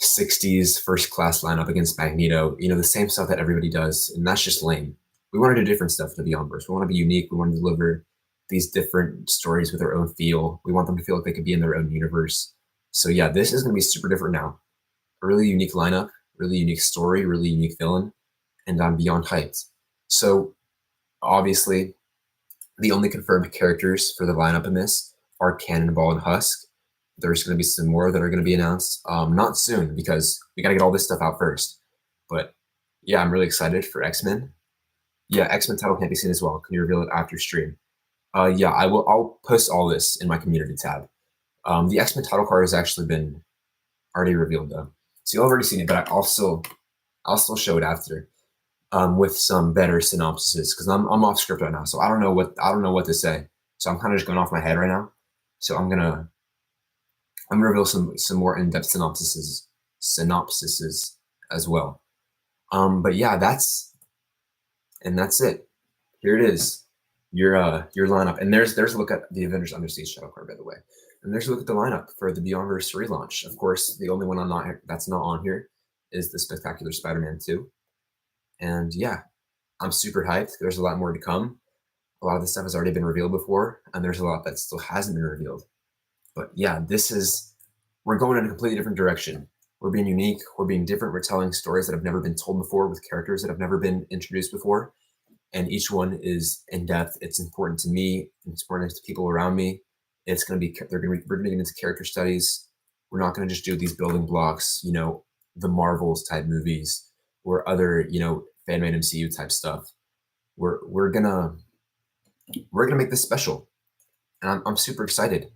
60s first class lineup against Magneto, you know, the same stuff that everybody does. And that's just lame. We want to do different stuff to Beyondverse. We want to be unique. We want to deliver these different stories with their own feel. We want them to feel like they could be in their own universe. So yeah, this is going to be super different now. A really unique lineup, really unique story, really unique villain, and I'm beyond hyped. So obviously, the only confirmed characters for the lineup in this are Cannonball and Husk. There's going to be some more that are going to be announced. Not soon because we got to get all this stuff out first. But yeah, I'm really excited for X-Men. Yeah, X-Men title can't be seen as well. Can you reveal it after stream? Yeah, I will. I'll post all this in my community tab. The X-Men title card has actually been already revealed though, so you've already seen it. But I'll still show it after with some better synopsises because I'm off script right now, so I don't know what to say. So I'm kind of just going off my head right now. So I'm gonna reveal some more in-depth synopsises as well. But yeah, that's it. Here it is. Your lineup. And there's a look at the Avengers Undersea Shadow card, by the way. And there's a look at the lineup for the Beyondverse relaunch. Of course, the only one that's not on here is the Spectacular Spider-Man 2. And yeah, I'm super hyped. There's a lot more to come. A lot of this stuff has already been revealed before, and there's a lot that still hasn't been revealed. But yeah, we're going in a completely different direction. We're being unique. We're being different. We're telling stories that have never been told before with characters that have never been introduced before. And each one is in depth. It's important to me. It's important to people around me. We're going to get into character studies. We're not going to just do these building blocks, you know, the Marvels type movies or other, you know, fan-made MCU type stuff. We're gonna make this special, and I'm super excited.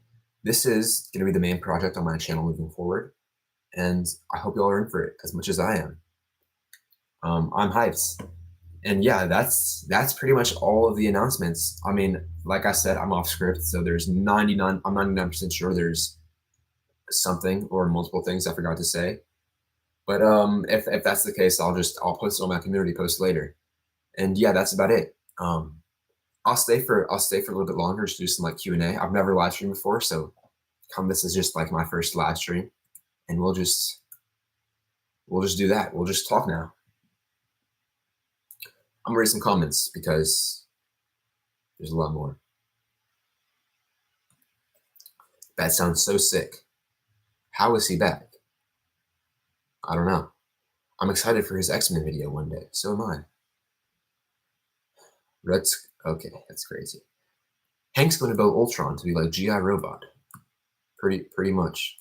This is gonna be the main project on my channel moving forward, and I hope y'all are in for it as much as I am. I'm hyped. And yeah, that's pretty much all of the announcements. I mean, like I said, I'm off script, so I'm 99% sure there's something or multiple things I forgot to say. But if that's the case, I'll post it on my community post later. And yeah, that's about it. I'll stay for a little bit longer to do some like Q&A. I've never live streamed before, so this is just like my first live stream, and we'll just do that. We'll just talk now. I'm gonna read some comments because there's a lot more. That sounds so sick. How is he back? I don't know. I'm excited for his X-Men video one day. So am I. Okay, that's crazy. Hank's going to build Ultron to be like G.I. Robot. Pretty much.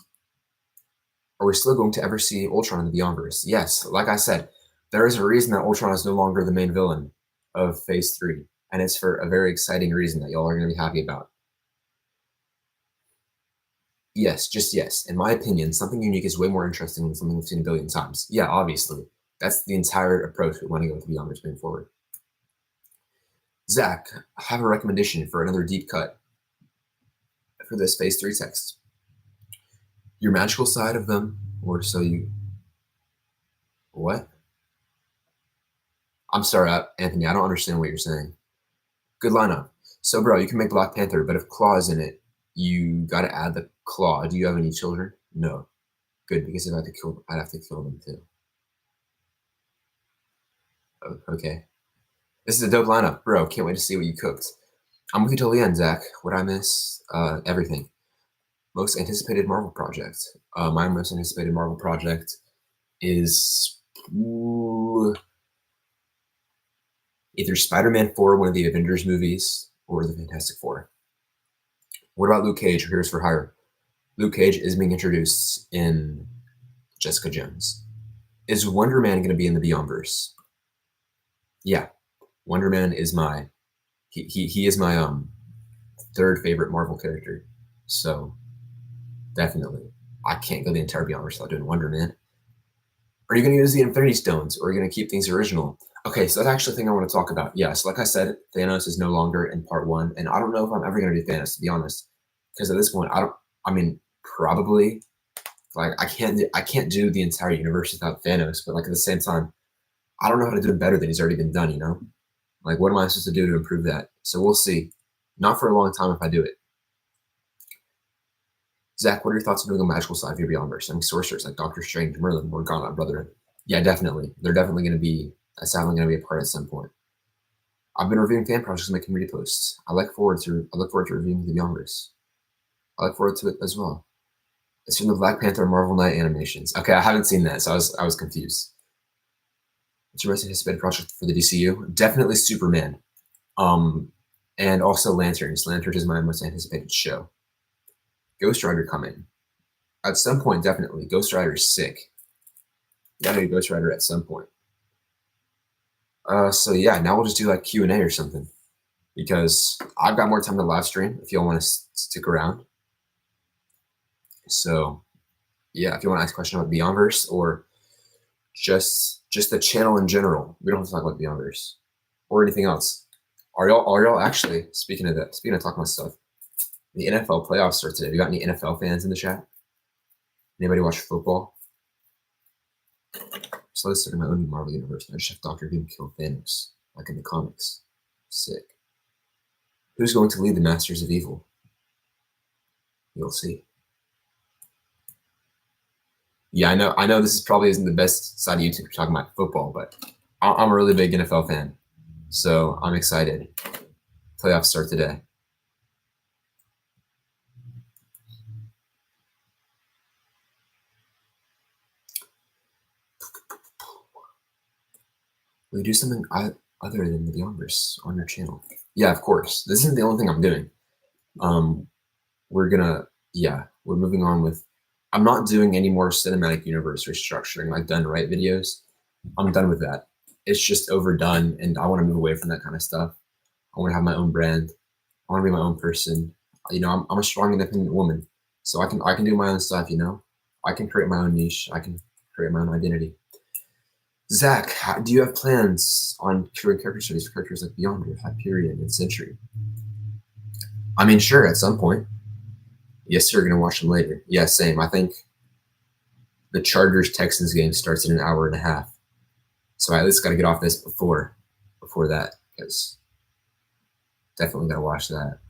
Are we still going to ever see Ultron in the Beyondverse? Yes, like I said, there is a reason that Ultron is no longer the main villain of Phase 3. And it's for a very exciting reason that y'all are going to be happy about. Yes, just yes. In my opinion, something unique is way more interesting than something we've seen a billion times. Yeah, obviously. That's the entire approach we want to go with Beyondverse moving forward. Zach, I have a recommendation for another deep cut for this Phase 3 text. Your magical side of them, or so you... What? I'm sorry, Anthony, I don't understand what you're saying. Good lineup. So, bro, you can make Black Panther, but if Claw is in it, you got to add the Claw. Do you have any children? No. Good, because if I had to kill them, I'd have to kill them too. Oh, okay. This is a dope lineup, bro. Can't wait to see what you cooked. I'm with you till the end, Zach. What I miss? Everything. Most anticipated Marvel project. My most anticipated Marvel project is either Spider-Man 4, one of the Avengers movies, or the Fantastic Four. What about Luke Cage, Heroes for Hire? Luke Cage is being introduced in Jessica Jones. Is Wonder Man going to be in the Beyondverse? Yeah, Wonder Man is he is my third favorite Marvel character. So definitely, I can't go the entire Beyondverse without doing Wonder Man. Are you going to use the Infinity Stones, or are you going to keep things original? Okay, so that's actually the thing I want to talk about. Yes, like I said, Thanos is no longer in part 1, and I don't know if I'm ever going to do Thanos, to be honest, because at this point, I mean, probably, like I can't do the entire universe without Thanos, but like at the same time, I don't know how to do it better than he's already been done. Like what am I supposed to do to improve that? So we'll see. Not for a long time if I do it. Zach, what are your thoughts on doing a magical side of your Beyondverse? I mean, sorcerers like Doctor Strange, Merlin, Morgana, Brotherhood. Yeah, definitely. They're definitely going to be. That's definitely going to be a part at some point. I've been reviewing fan projects and making reposts. I look forward to reviewing the Beyondverse. I look forward to it as well. It's from the Black Panther Marvel Knight animations. Okay, I haven't seen that, so I was confused. What's your most anticipated project for the DCU? Definitely Superman. And also Lanterns. Lanterns is my most anticipated show. Ghost Rider coming. At some point, definitely. Ghost Rider is sick. Gotta do Ghost Rider at some point. So yeah, now we'll just do like Q&A or something. Because I've got more time to live stream if y'all want to stick around. So yeah, if you want to ask a question about Beyondverse or just the channel in general, we don't have to talk about Beyondverse or anything else. Are y'all actually speaking of talking about stuff? The NFL playoffs start today. You got any NFL fans in the chat? Anybody watch football? So let's start my own Marvel universe. I just have Doctor Doom kill Thanos, like in the comics. Sick. Who's going to lead the Masters of Evil? You'll see. Yeah, I know this probably isn't the best side of YouTube for talking about football, but I'm a really big NFL fan, so I'm excited. Playoffs start today. Will you do something other than the Beyondverse on your channel? Yeah, of course. This isn't the only thing I'm doing. We're moving on with. I'm not doing any more cinematic universe restructuring like done right videos. I'm done with that. It's just overdone, and I want to move away from that kind of stuff. I want to have my own brand. I want to be my own person. I'm a strong, independent woman, so I can do my own stuff. I can create my own niche. I can create my own identity. Zach, do you have plans on creating character studies for characters like Beyondverse, Hyperion, and Century? I mean, sure, at some point. Yes, you're gonna watch them later. Yeah, same. I think the Chargers Texans game starts in an hour and a half, so I at least got to get off this before that, because definitely gotta watch that.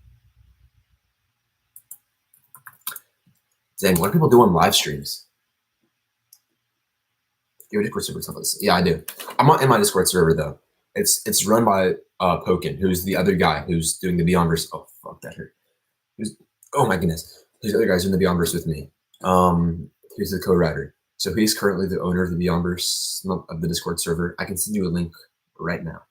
Dang, what do people do on live streams? Your Discord server stuff like this. Yeah, I do. I'm not in my Discord server though. It's run by Pokin, who's the other guy who's doing the Beyondverse. Oh fuck, that hurt. Oh my goodness. Who's the other guys doing the Beyondverse with me? Here's the co-writer. So he's currently the owner of the Beyondverse of the Discord server. I can send you a link right now.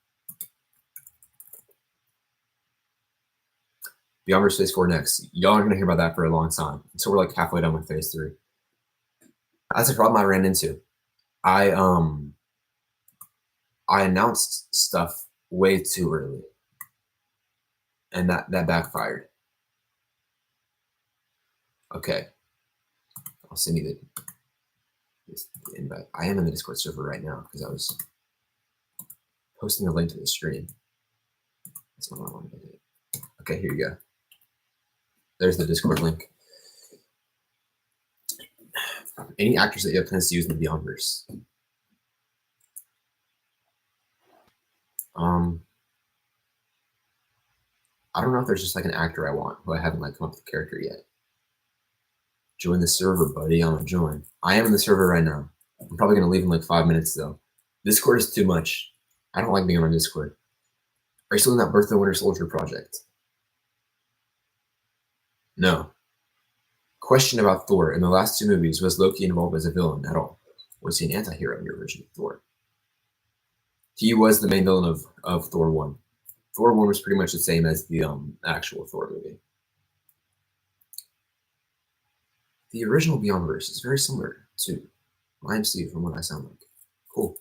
Beyondverse Phase 4 next. Y'all are gonna hear about that for a long time. So we're like halfway done with Phase 3. That's a problem I ran into. I announced stuff way too early, and that backfired. Okay, I'll send you the invite. I am in the Discord server right now because I was posting a link to the stream. That's not what I wanted to do. Okay, here you go. There's the Discord link. Any actors that you have plans to use in the Beyondverse? I don't know if there's just like an actor I want who I haven't like come up with a character yet. Join the server, buddy. I'm gonna join. I am in the server right now. I'm probably gonna leave in like 5 minutes though. Discord is too much. I don't like being on Discord. Are you still in that Birth of the Winter Soldier project? No. Question about Thor. In the last 2 movies, was Loki involved as a villain at all? Was he an anti-hero in your version of Thor? He was the main villain of Thor 1. Thor 1 was pretty much the same as the actual Thor movie. The original Beyondverse is very similar to my MCU from what I sound like. Cool.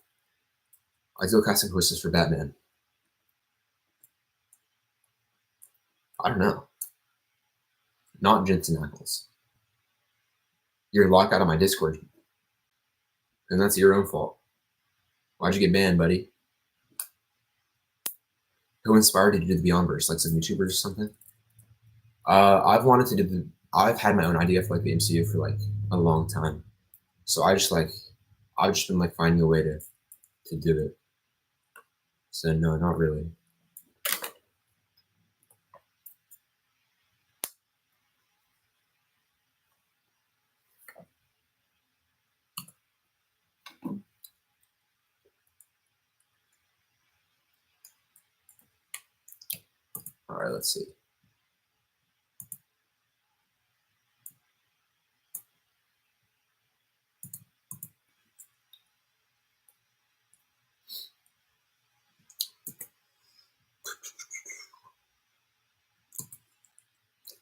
Ideal casting choices for Batman. I don't know. not Jensen Ackles. You're locked out of my Discord, and that's your own fault. Why'd you get banned, buddy? Who inspired you to do the Beyondverse? Like some YouTubers or something? I've had my own idea for like the MCU for like a long time. So I've just been like finding a way to do it. So no, not really. All right, let's see.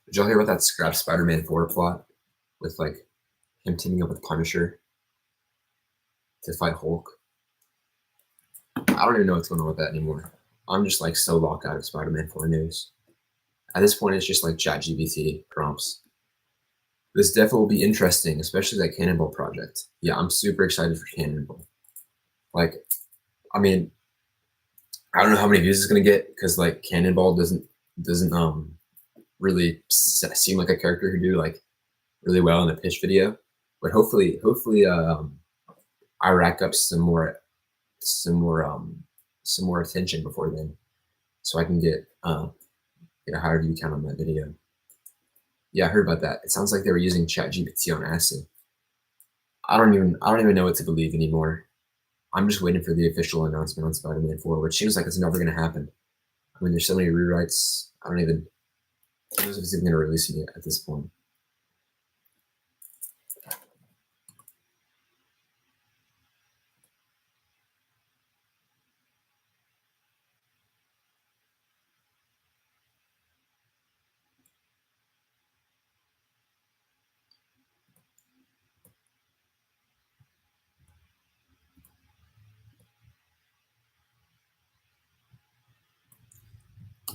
Did y'all hear about that scrap Spider-Man 4 plot with like him teaming up with Punisher to fight Hulk? I don't even know what's going on with that anymore. I'm just like so locked out of Spider-Man 4 news. At this point, it's just like ChatGPT prompts. This definitely will be interesting, especially that Cannonball project. Yeah, I'm super excited for Cannonball. Like, I mean, I don't know how many views it's gonna get because like Cannonball doesn't really seem like a character who do like really well in a pitch video. But hopefully, I rack up some more attention before then, so I can get a higher view count on that video. Yeah, I heard about that. It sounds like they were using ChatGPT on acid. I don't even know what to believe anymore. I'm just waiting for the official announcement on Spider-Man 4, which seems like it's never going to happen. I mean, there's so many rewrites. I don't know if it's even going to release it at this point.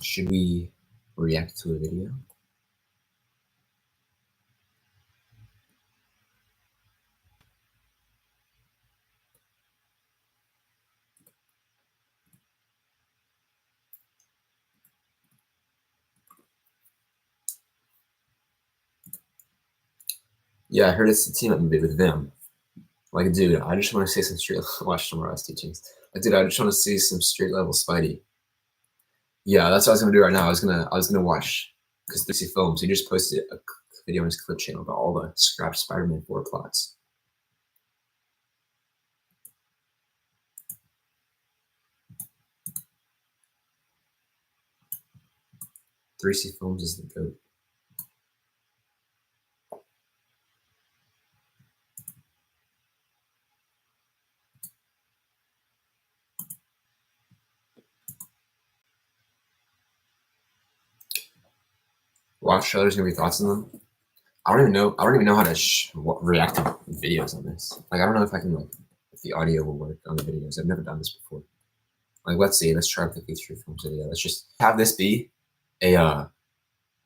Should we react to a video? Yeah, I heard it's a team up movie with them. Like, dude, I just want to see some straight watch some Rise teachings. Like, dude, I just want to see some straight level Spidey. Yeah, that's what I was gonna do right now. I was gonna watch because 3C Films. He just posted a video on his clip channel about all the scrapped Spider-Man 4 plots. 3C Films is the goat. Watch trailers and your thoughts on them. I don't even know how to react to videos on this. Like, I don't know if I can if the audio will work on the videos. I've never done this before. Like, let's see. Let's try to pick these 3 films video. Let's just have this be a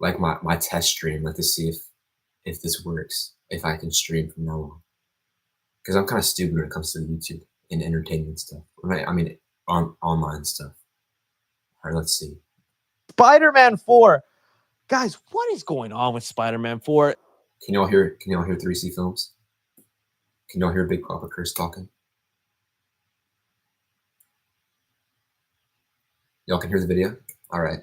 like my test stream, like to see if this works, if I can stream from now on. Because I'm kind of stupid when it comes to YouTube and entertainment stuff. I mean, online stuff. All right, let's see. Spider-Man 4. Guys, what is going on with Spider-Man 4? Can y'all hear 3C Films? Can y'all hear Big Papa Chris talking? Y'all can hear the video? All right.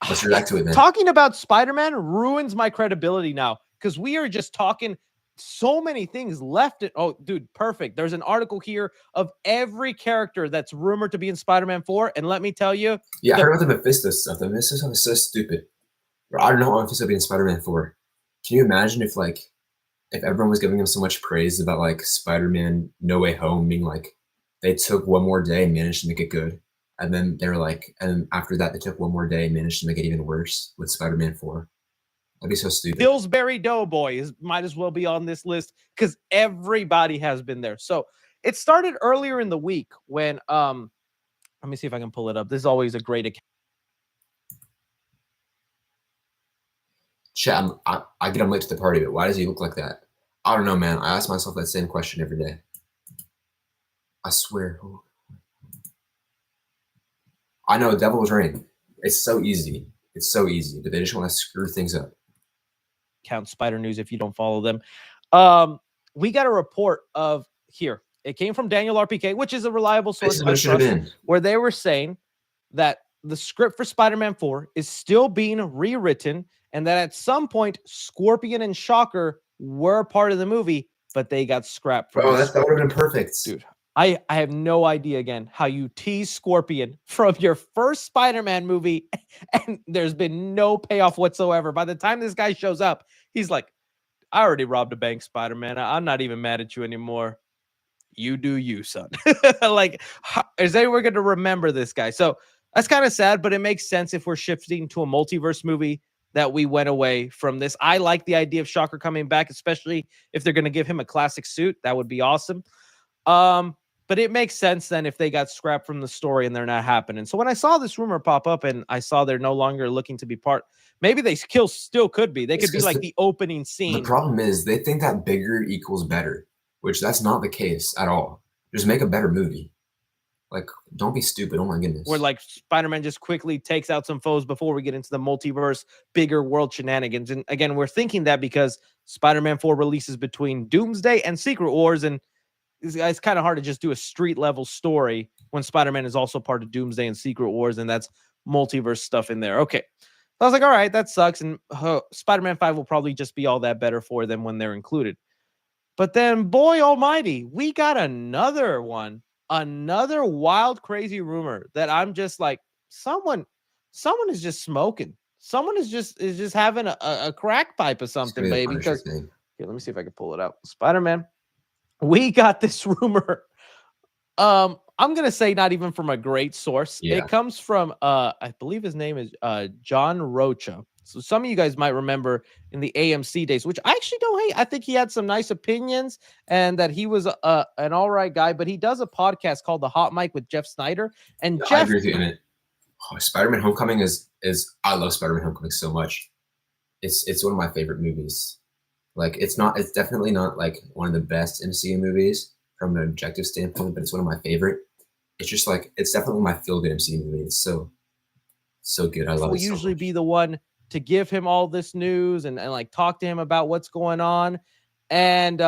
Let's react to it, man. Talking about Spider-Man ruins my credibility now because we are just talking so many things left. Oh, dude, perfect. There's an article here of every character that's rumored to be in Spider-Man 4. And let me tell you. Yeah, I heard about the Mephisto stuff. The Mephisto stuff is so stupid. I don't know how Mephisto be in Spider-Man 4. Can you imagine if everyone was giving him so much praise about like Spider-Man No Way Home being like they took one more day and managed to make it good. And then they were like, and after that, they took one more day and managed to make it even worse with Spider-Man 4. That'd be so stupid. Pillsbury Doughboy might as well be on this list because everybody has been there. So it started earlier in the week when, let me see if I can pull it up. This is always a great account. Chat, I get him late to the party, but why does he look like that? I don't know, man. I ask myself that same question every day. I swear. I know Devil's Reign. It's so easy. It's so easy, but they just want to screw things up. Count Spider News if you don't follow them. We got a report of here. It came from Daniel RPK, which is a reliable source. This is what it should have been. Where they were saying that the script for Spider-Man 4 is still being rewritten, and that at some point Scorpion and Shocker were part of the movie, but they got scrapped. Bro, that would have been perfect, dude. I have no idea again how you tease Scorpion from your first Spider-Man movie, and there's been no payoff whatsoever. By the time this guy shows up, he's like, I already robbed a bank, Spider-Man. I'm not even mad at you anymore. You do you, son. Like, is anyone going to remember this guy? So that's kind of sad, but it makes sense if we're shifting to a multiverse movie that we went away from this. I like the idea of Shocker coming back, especially if they're going to give him a classic suit. That would be awesome. But it makes sense then if they got scrapped from the story and they're not happening. So when I saw this rumor pop up and I saw they're no longer looking to be part, maybe they still could be. They could be like the opening scene. The problem is they think that bigger equals better, which that's not the case at all. Just make a better movie. Like, don't be stupid. Oh my goodness. Where like Spider-Man just quickly takes out some foes before we get into the multiverse, bigger world shenanigans. And again, we're thinking that because Spider-Man 4 releases between Doomsday and Secret Wars, and it's kind of hard to just do a street level story when Spider-Man is also part of Doomsday and Secret Wars, and that's multiverse stuff in there. Okay. I was like, all right, that sucks. And Spider-Man 5 will probably just be all that better for them when they're included. But then, boy almighty, we got another one, another wild, crazy rumor that I'm just like, someone is just smoking. Someone is just having a crack pipe or something, baby. Because here, let me see if I can pull it out. Spider-Man. We got this rumor. I'm gonna say not even from a great source. Yeah. It comes from I believe his name is John Rocha. So some of you guys might remember in the AMC days, which I actually don't hate. I think he had some nice opinions and that he was an all right guy. But he does a podcast called The Hot Mic with Jeff Snyder. And Jeff, I agree with you in it. Spider-Man Homecoming is I love Spider-Man Homecoming so much. It's one of my favorite movies. Like, it's definitely not like one of the best MCU movies from an objective standpoint, but it's one of my favorite. It's just like, it's definitely my feel-good MCU movie. It's so good. I love it. We'll usually be the one to give him all this news and like talk to him about what's going on. And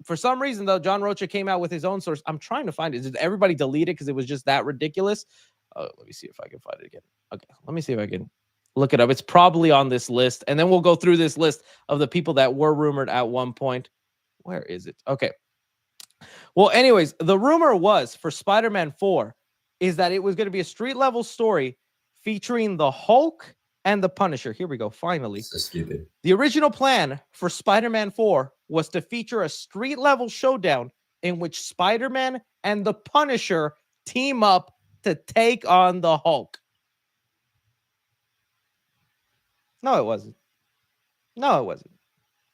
for some reason, though, John Rocha came out with his own source. I'm trying to find it. Did everybody delete it because it was just that ridiculous? Let me see if I can find it again. Okay, let me see if I can look it up. It's probably on this list. And then we'll go through this list of the people that were rumored at one point. Where is it? Okay. Well, anyways, the rumor was for Spider-Man 4 is that it was going to be a street level story featuring the Hulk and the Punisher. Here we go. Finally. So stupid. The original plan for Spider-Man 4 was to feature a street level showdown in which Spider-Man and the Punisher team up to take on the Hulk. No, it wasn't. No, it wasn't.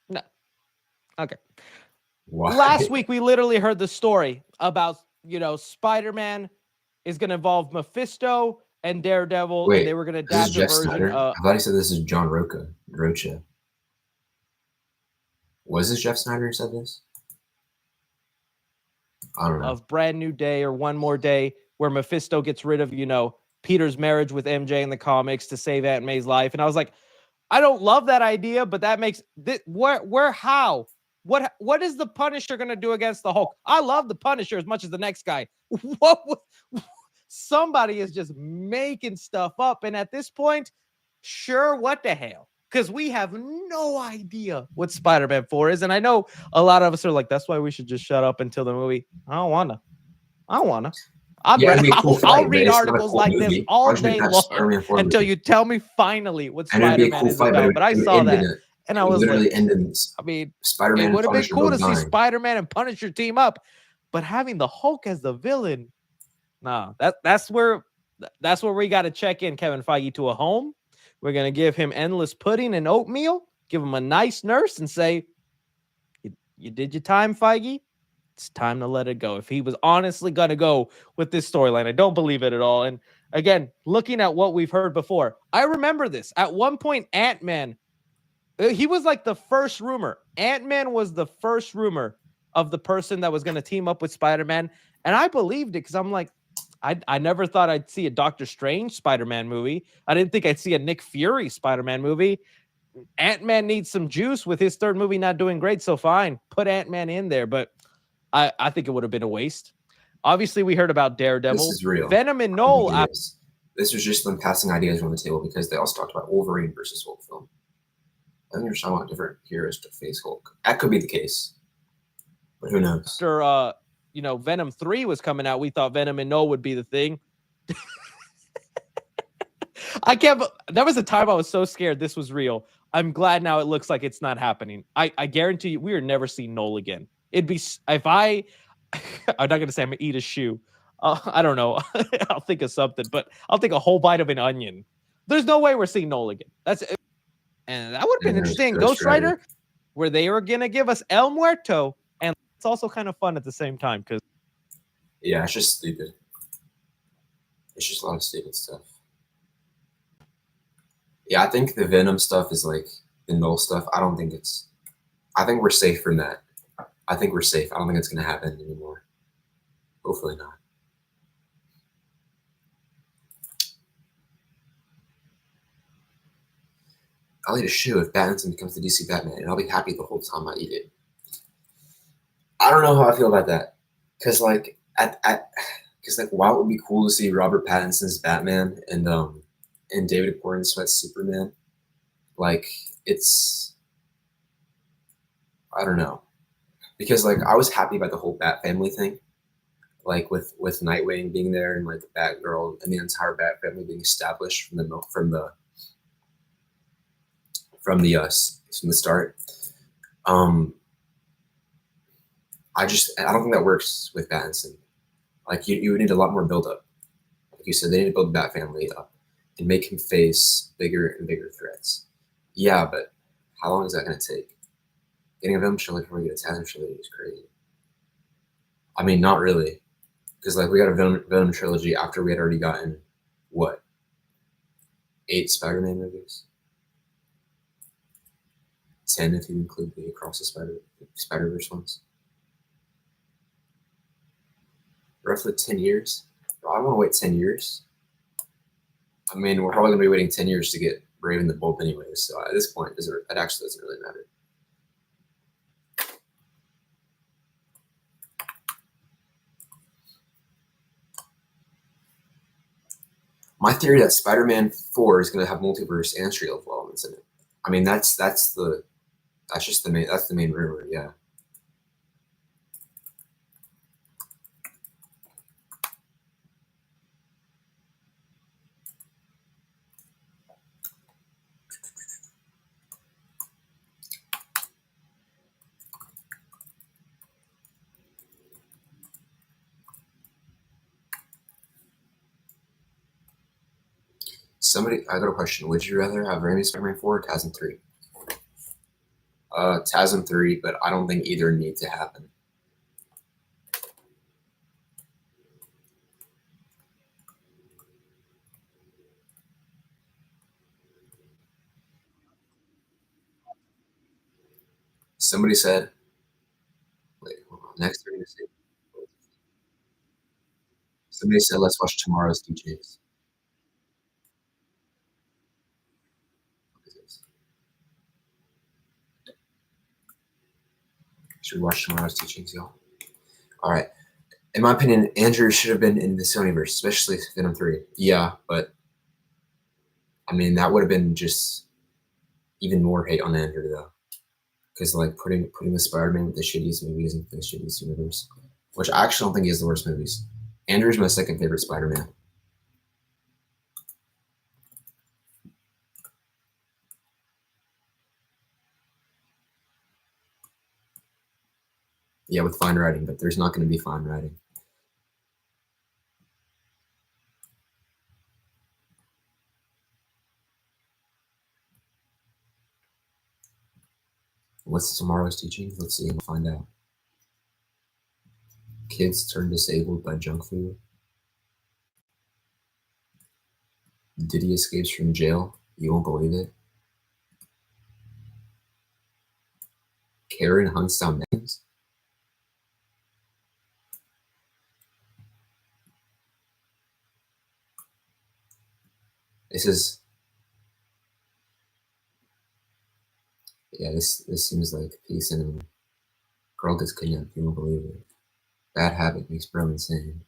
No. Okay. Why? Last week, we literally heard the story about, Spider-Man is going to involve Mephisto and Daredevil. Wait, and they were going to adapt the version of... I thought he said this is John Rocha. Was this Jeff Snyder who said this? I don't know. Of Brand New Day or One More Day, where Mephisto gets rid of, Peter's marriage with MJ in the comics to save Aunt May's life. And I was like, I don't love that idea, but that makes how? What is the Punisher going to do against the Hulk? I love the Punisher as much as the next guy. Somebody is just making stuff up. And at this point, sure, what the hell? Because we have no idea what Spider-Man 4 is. And I know a lot of us are like, that's why we should just shut up until the movie. I don't want to. I'll read articles like this all day long until you tell me finally what Spider-Man is about. But I saw that, and I was like, I mean, Spider-Man. It would have been cool to see Spider-Man and Punisher team up, but having the Hulk as the villain, nah, that's where we got to check in Kevin Feige to a home. We're gonna give him endless pudding and oatmeal, give him a nice nurse, and say, "You did your time, Feige. It's time to let it go." If he was honestly going to go with this storyline, I don't believe it at all. And again, looking at what we've heard before, I remember this. At one point, Ant-Man He was like the first rumor. Ant-Man was the first rumor of the person that was going to team up with Spider-Man. And I believed it because I'm like, I never thought I'd see a Doctor Strange Spider-Man movie. I didn't think I'd see a Nick Fury Spider-Man movie. Ant-Man needs some juice with his third movie not doing great. So fine, put Ant-Man in there. But I think it would have been a waste. Obviously, we heard about Daredevil. This is real. Venom and Noel. This was just them passing ideas around the table because they also talked about Wolverine versus Hulk film. I think they're talking about different heroes to face Hulk. That could be the case, but who knows? After Venom 3 was coming out, we thought Venom and Noel would be the thing. There was a time I was so scared this was real. I'm glad now it looks like it's not happening. I guarantee you we are never seeing Noel again. It'd be if I'm not gonna say I'm gonna eat a shoe. I don't know. I'll think of something, but I'll take a whole bite of an onion. There's no way we're seeing Noel again. And that would have been interesting. Ghost Rider, where they were gonna give us El Muerto, and it's also kind of fun at the same time because yeah, it's just stupid. It's just a lot of stupid stuff. Yeah, I think the Venom stuff is like the Noel stuff. I think we're safe from that. I think we're safe. I don't think it's going to happen anymore. Hopefully not. I'll eat a shoe if Batmanson becomes the DC Batman, and I'll be happy the whole time I eat it. I don't know how I feel about that, because like while it would be cool to see Robert Pattinson's Batman and David Corenswet's Superman, like I don't know. Because like I was happy about the whole Bat family thing, like with Nightwing being there and like Batgirl and the entire Bat family being established from the start. I don't think that works with Pattinson. Like you would need a lot more build up. Like you said, they need to build the Bat family up and make him face bigger and bigger threats. Yeah, but how long is that going to take? Getting a Venom trilogy before we get a Tatum trilogy is crazy. I mean, not really. Because like we got a Venom trilogy after we had already gotten, what, 8 Spider-Man movies? 10 if you include the Across the Spider-Verse ones. Roughly 10 years. I want to wait 10 years. I mean, we're probably going to be waiting 10 years to get Brave and the Bold anyways. So at this point, it actually doesn't really matter. My theory that Spider-Man 4 is going to have multiverse and street level elements in it. I mean, that's the main rumor, yeah. I got a question. Would you rather have Raimi Spider-Man 4 or TASM 3? TASM 3, but I don't think either need to happen. Somebody said, wait, hold on. Next they're going to say, somebody said, let's watch tomorrow's teachings. Should we watch tomorrow's teachings, y'all? All right. In my opinion, Andrew should have been in the Sonyverse, especially Venom 3. Yeah, but I mean, that would have been just even more hate on Andrew, though. Because, like, putting the Spider-Man with the shittiest movies into the shittiest universe, which I actually don't think he has the worst movies. Andrew's my second favorite Spider-Man. Yeah, with fine writing, but there's not going to be fine writing. What's tomorrow's teaching? Let's see. We'll find out. Kids turn disabled by junk food. Diddy escapes from jail. You won't believe it. Karen Hunt style names. This is, yeah, this seems like peace and girl gets kidnapped. You won't believe it. Bad habit makes bro insane.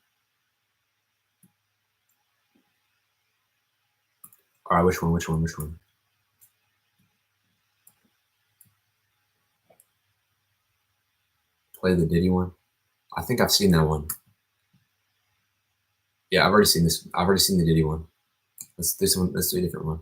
All right, which one? Play the Diddy one. I think I've seen that one. Yeah, I've already seen this. I've already seen the Diddy one. Let's do one. Let's do a different one.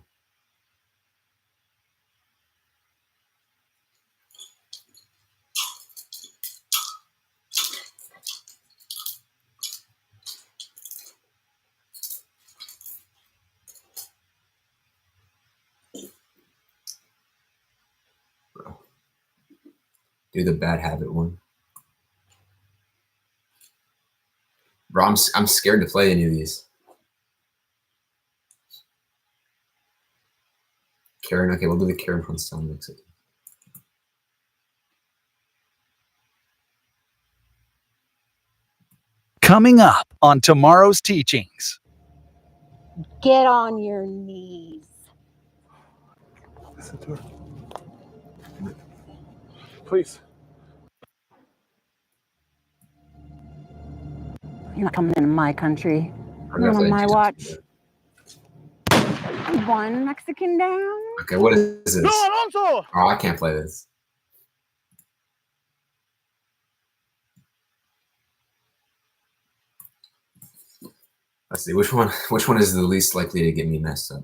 Bro. Do the bad habit one. Bro, I'm scared to play any of these. Karen, okay, we'll do the Karen Hunt style mix. Coming up on tomorrow's teachings. Get on your knees. Listen to her. Please. You're not coming into my country. Not on my watch. One Mexican down. Okay, what is this? No, Alonso! Oh, I can't play this. Let's see, which one is the least likely to get me messed up?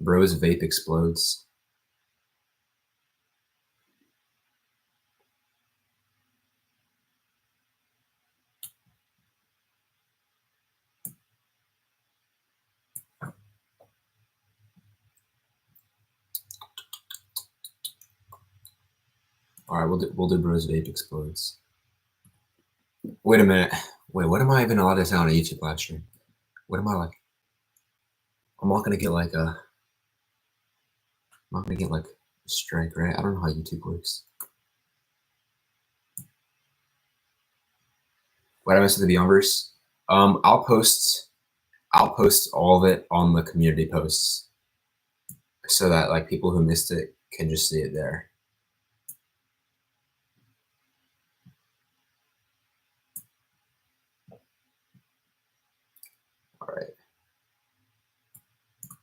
Bro's vape explodes. All right, we'll do Bro's vape explodes. Wait a minute. Wait, what am I even allowed to say on a YouTube live stream? What am I like? I'm not gonna get like a. I'm not gonna get like a strike, right? I don't know how YouTube works. What I missed with the Beyondverse? I'll post all of it on the community posts, so that like people who missed it can just see it there.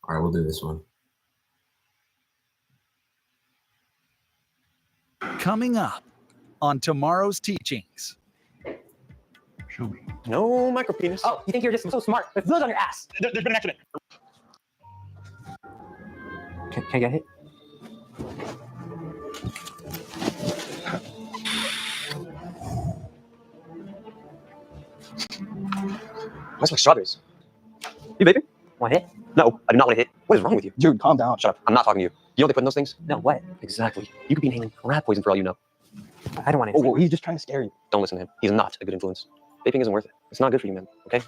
All right, we'll do this one. Coming up on tomorrow's teachings. Show me. No micro penis. Oh, you think you're just so smart? There's blood on your ass. There's been an accident. Can I get hit? Smells like strawberries. You vaping? Want to hit? No, I do not want to hit. What is wrong with you? Dude, calm down. Shut up. I'm not talking to you. You know what they put in those things? No, what? Exactly. You could be inhaling rat poison for all you know. I don't want to. Oh, he's just trying to scare you. Don't listen to him. He's not a good influence. Vaping isn't worth it. It's not good for you, man. Okay?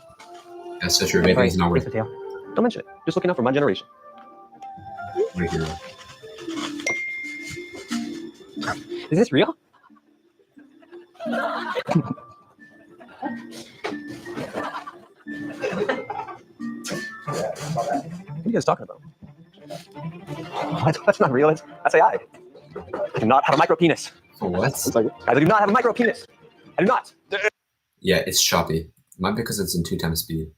That's so true. Vaping is not worth it. Don't mention it. Just looking out for my generation. Right here. Is this real? What are you guys talking about? That's not real. That's AI. I do not have a micro penis. What? Guys, I do not have a micro penis. I do not. Yeah, it's choppy. Might be because it's in 2 times speed.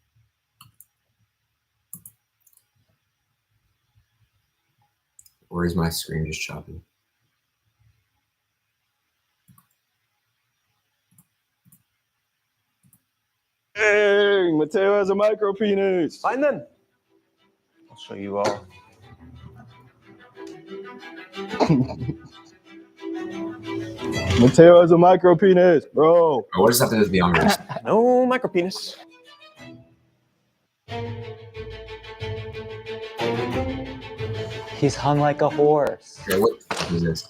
Or is my screen just choppy? Dang, Mateo has a micro penis. Fine then. I'll show you all. Mateo has a micro penis, bro. What does that have to do with Beyondverse? No micro penis. He's hung like a horse. Okay, what is this?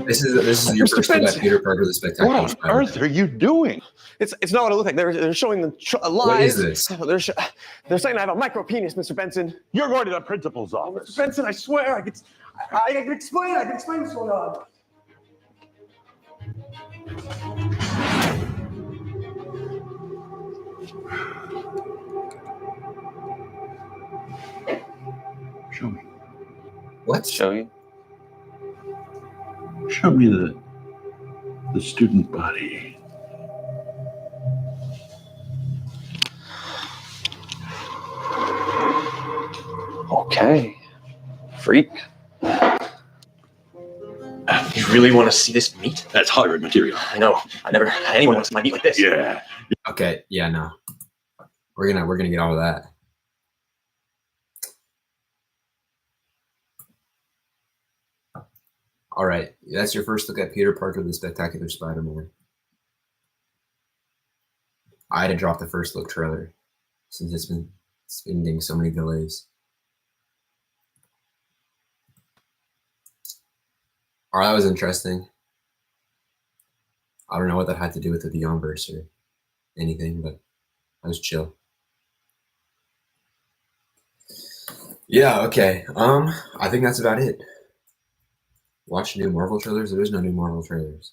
This is your Mr. first look at Benson, Peter Parker the Spectacular What on Spider-Man. earth are you doing? It's not what it looks like. They're showing the lies. What is this? They're saying I have a micro penis, Mr. Benson. You're going to the principal's office. Mr. Benson, I swear I can explain. I can explain what's going on. Show me. What? Show you. Show me the student body. Okay. Freak. You really want to see this meat? That's Hollywood material. I know. I never had anyone want to see my meat like this. Yeah. Okay, yeah, no. We're gonna get all of that. All right, that's your first look at Peter Parker the Spectacular Spider-Man. I had to drop the first look trailer since it's been getting so many delays. All right, that was interesting. I don't know what that had to do with the Beyondverse or anything, but that was chill. Yeah, okay. I think that's about it. Watch new Marvel trailers. There is no new Marvel trailers.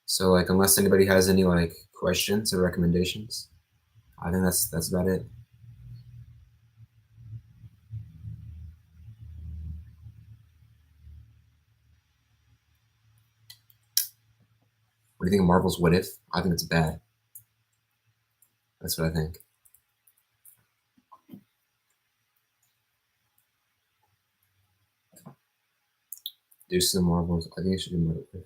So, like, unless anybody has any like questions or recommendations, I think that's about it. What do you think of Marvel's What If? I think it's bad. That's what I think. Do some Marvels. I think I should do What If.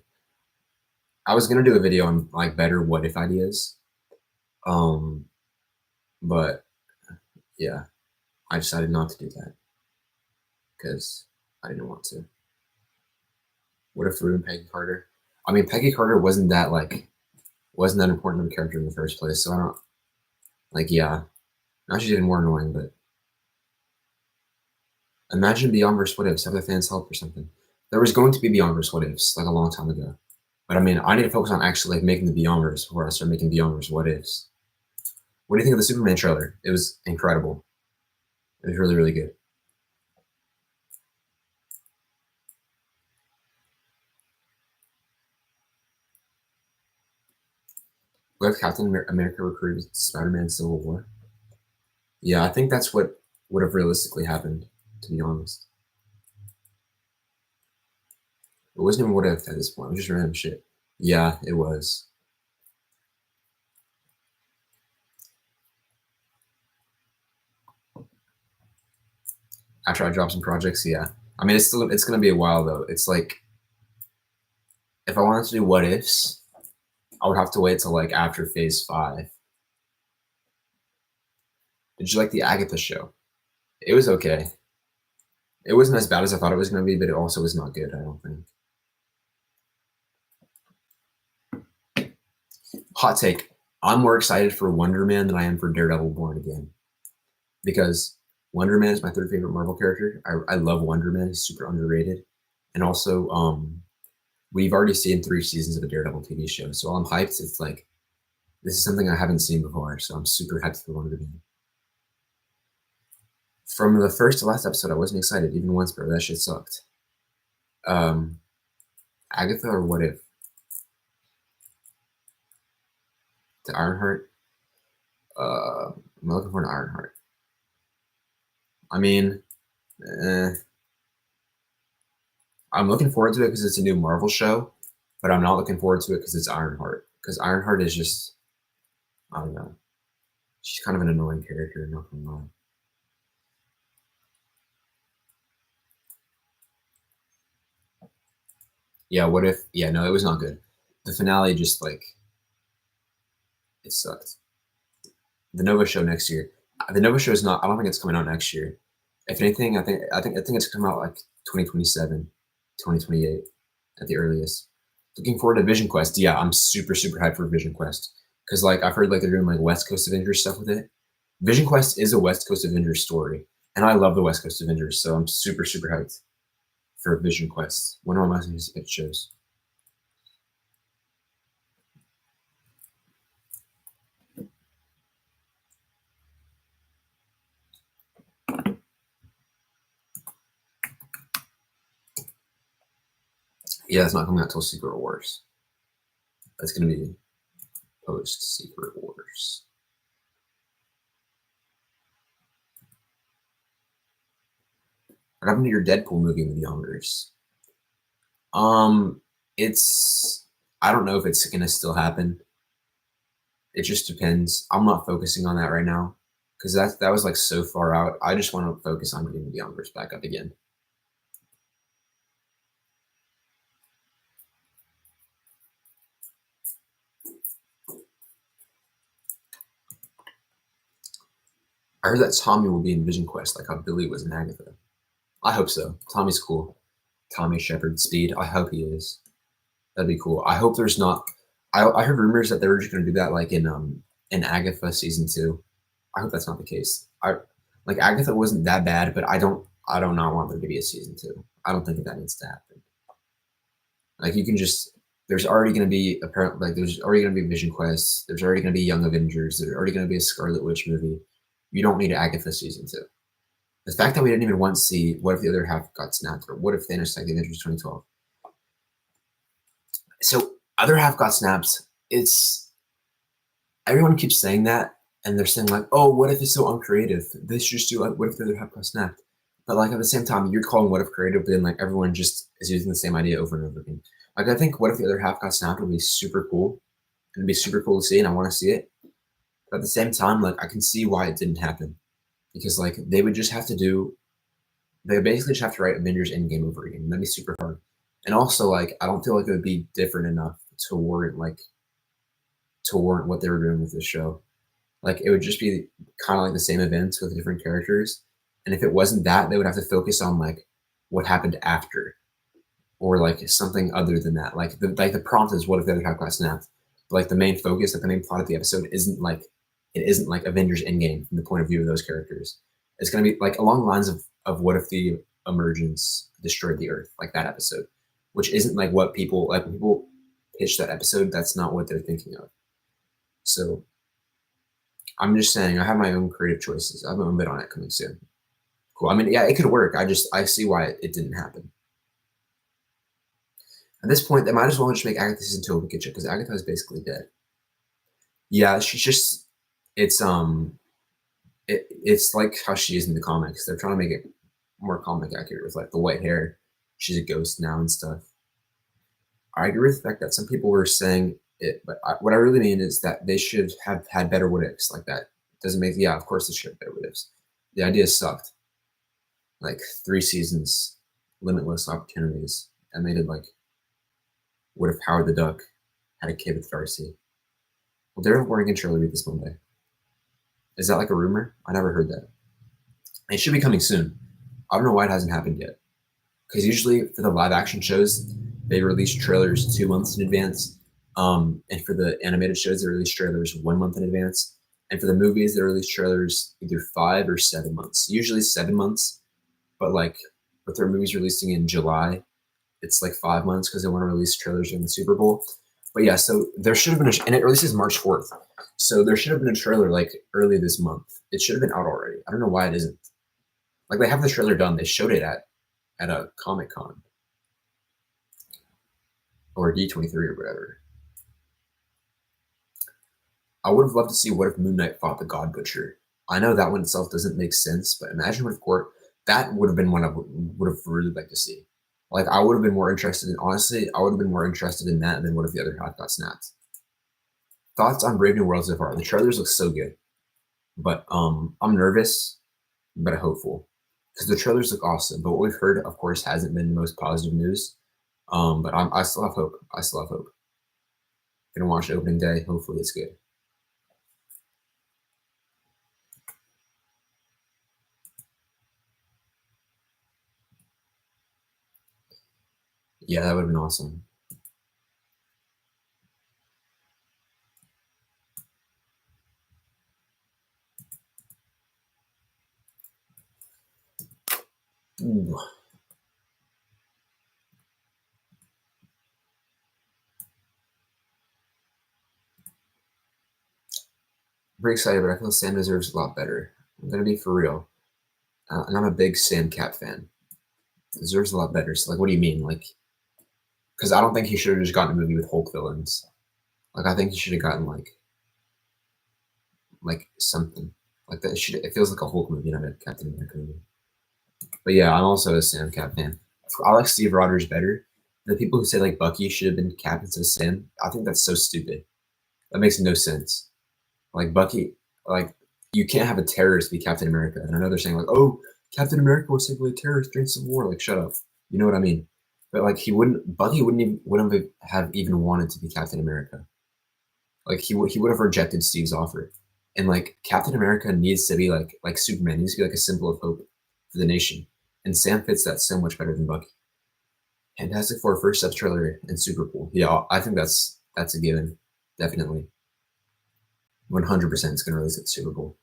I was gonna do a video on like better What If ideas. But yeah, I decided not to do that because I didn't want to. What if ruined Peggy Carter? I mean, Peggy Carter wasn't that important of a character in the first place, so I don't like. Yeah, now she's even more annoying. But imagine Beyondverse What Ifs. Have the fans help or something. There was going to be Beyondverse What Ifs like a long time ago, but I mean, I need to focus on actually like making the Beyondverse before I start making Beyondverse What Ifs. What do you think of the Superman trailer? It was incredible. It was really, really good. What if Captain America recruited Spider-Man Civil War? Yeah, I think that's what would have realistically happened, to be honest. It wasn't even what if at this point. It was just random shit. Yeah, it was. After I drop some projects, yeah. I mean, it's gonna be a while though. It's like if I wanted to do what ifs, I would have to wait till like after Phase 5. Did you like the Agatha show? It was okay. It wasn't as bad as I thought it was gonna be, but it also was not good. I don't think. Hot take: I'm more excited for Wonder Man than I am for Daredevil Born Again, because Wonder Man is my third favorite Marvel character. I love Wonder Man. He's super underrated. And also, we've already seen 3 seasons of a Daredevil TV show. So while I'm hyped, it's like, this is something I haven't seen before. So I'm super hyped for Wonder Man. From the first to last episode, I wasn't excited even once, bro. That shit sucked. Agatha or What If? To Ironheart? I'm looking for an Ironheart. I mean, I'm looking forward to it because it's a new Marvel show, but I'm not looking forward to it because it's Ironheart. Because Ironheart is just, I don't know. She's kind of an annoying character, not gonna lie. Yeah, What If? Yeah, no, it was not good. The finale just like, it sucked. The Nova show next year. The Nova show is not. I don't think it's coming out next year. If anything, I think it's coming out like 2027, 2028 at the earliest. Looking forward to Vision Quest. Yeah, I'm super hyped for Vision Quest because like I've heard like they're doing like West Coast Avengers stuff with it. Vision Quest is a West Coast Avengers story, and I love the West Coast Avengers, so I'm super hyped. for Vision Quest. When are my most anticipated shows? Yeah, it's not coming out till Secret Wars. That's gonna be post Secret Wars. What happened to your Deadpool movie in the Beyondverse? It's I don't know if it's gonna still happen. It just depends. I'm not focusing on that right now because that was like so far out. I just want to focus on getting the Beyondverse back up again. I heard that Tommy will be in Vision Quest, like how Billy was in Agatha. I hope so. Tommy's cool. Tommy Shepard Speed. I hope he is. That'd be cool. I hope there's not. I heard rumors that they were just going to do that, like in Agatha season 2. I hope that's not the case. Like Agatha wasn't that bad, but I don't not want there to be a season 2. I don't think that needs to happen. Like you can just. There's already going to be there's already going to be Vision Quest. There's already going to be Young Avengers. There's already going to be a Scarlet Witch movie. You don't need Agatha season 2. The fact that we didn't even once see what if the other half got snapped, or what if Thanos attacked the Avengers 2012. So other half got snapped. It's everyone keeps saying that, and they're saying like, oh, what if it's so uncreative? They should just do like, what if the other half got snapped? But like at the same time, you're calling what if creative, but then like everyone just is using the same idea over and over again. Like I think what if the other half got snapped would be super cool. It'd be super cool to see, and I want to see it. But at the same time, like I can see why it didn't happen. Because like they would just have to they basically just have to write Avengers Endgame over again. That'd be super hard. And also like I don't feel like it would be different enough to warrant what they were doing with this show. Like it would just be kind of like the same events with different characters. And if it wasn't that, they would have to focus on like what happened after, or like something other than that. Like the prompt is what if the other half got snapped. But like the main focus, like the main plot of the episode isn't like Avengers Endgame from the point of view of those characters. It's going to be like along the lines of what if the emergence destroyed the Earth, like that episode, which isn't like what people when people pitch that episode. That's not what they're thinking of. So I'm just saying I have my own creative choices. I have my own bit on it coming soon. Cool. I mean, yeah, it could work. I see why it didn't happen. At this point, they might as well just make Agatha season 2 because Agatha is basically dead. Yeah, she's just. It's like how she is in the comics. They're trying to make it more comic accurate with like the white hair. She's a ghost now and stuff. I agree with the fact that some people were saying it, but what I really mean is that they should have had better what ifs like that. Doesn't make of course they should have better what ifs. The idea sucked. Like 3 seasons, limitless opportunities, and they did like what if Howard the Duck had a kid with Darcy? Well, they're wearing a trailer this Monday. Is that like a rumor? I never heard that. It should be coming soon. I don't know why it hasn't happened yet. Because usually for the live action shows, they release trailers 2 months in advance. And for the animated shows, they release trailers 1 month in advance. And for the movies, they release trailers either 5 or 7 months. Usually 7 months. But like with their movies releasing in July, it's like 5 months because they want to release trailers during the Super Bowl. But yeah, so there should have been and it releases March 4th. So there should have been a trailer like early this month. It should have been out already. I don't know why it isn't. Like they have the trailer done. They showed it at a Comic-Con or D23 or whatever. I would have loved to see what if Moon Knight fought the God Butcher. I know that one itself doesn't make sense, but imagine what if that would have been one I would have really liked to see. Like I would have been more interested in, honestly, I would have been more interested in that than what if the other half got snapped. Thoughts on Brave New World so far? The trailers look so good, but I'm nervous, but hopeful because the trailers look awesome. But what we've heard, of course, hasn't been the most positive news. But I still have hope. I still have hope. Gonna watch opening day. Hopefully, it's good. Yeah, that would have been awesome. Ooh. pretty excited, but I feel Sam deserves a lot better. I'm gonna be for real, and I'm a big Sam Cap fan. Deserves a lot better. So like, what do you mean? Like, because I don't think he should have just gotten a movie with Hulk villains. Like, I think he should have gotten like something like that. It feels like a Hulk movie, not a Captain America movie. But yeah, I'm also a Sam Cap fan. I like Steve Rogers better. The people who say like Bucky should have been Cap instead of Sam, I think that's so stupid. That makes no sense. Like Bucky, like you can't have a terrorist be Captain America. And I know they're saying like, oh, Captain America was simply a terrorist during Civil War. Like, shut up. You know what I mean? But like Bucky wouldn't have even wanted to be Captain America. Like he would have rejected Steve's offer. And like Captain America needs to be like Superman, needs to be like a symbol of hope for the nation. And Sam fits that so much better than Bucky. Fantastic Four first steps trailer and super cool. Yeah, I think that's a given. Definitely. 100% is going to release at the Super Bowl.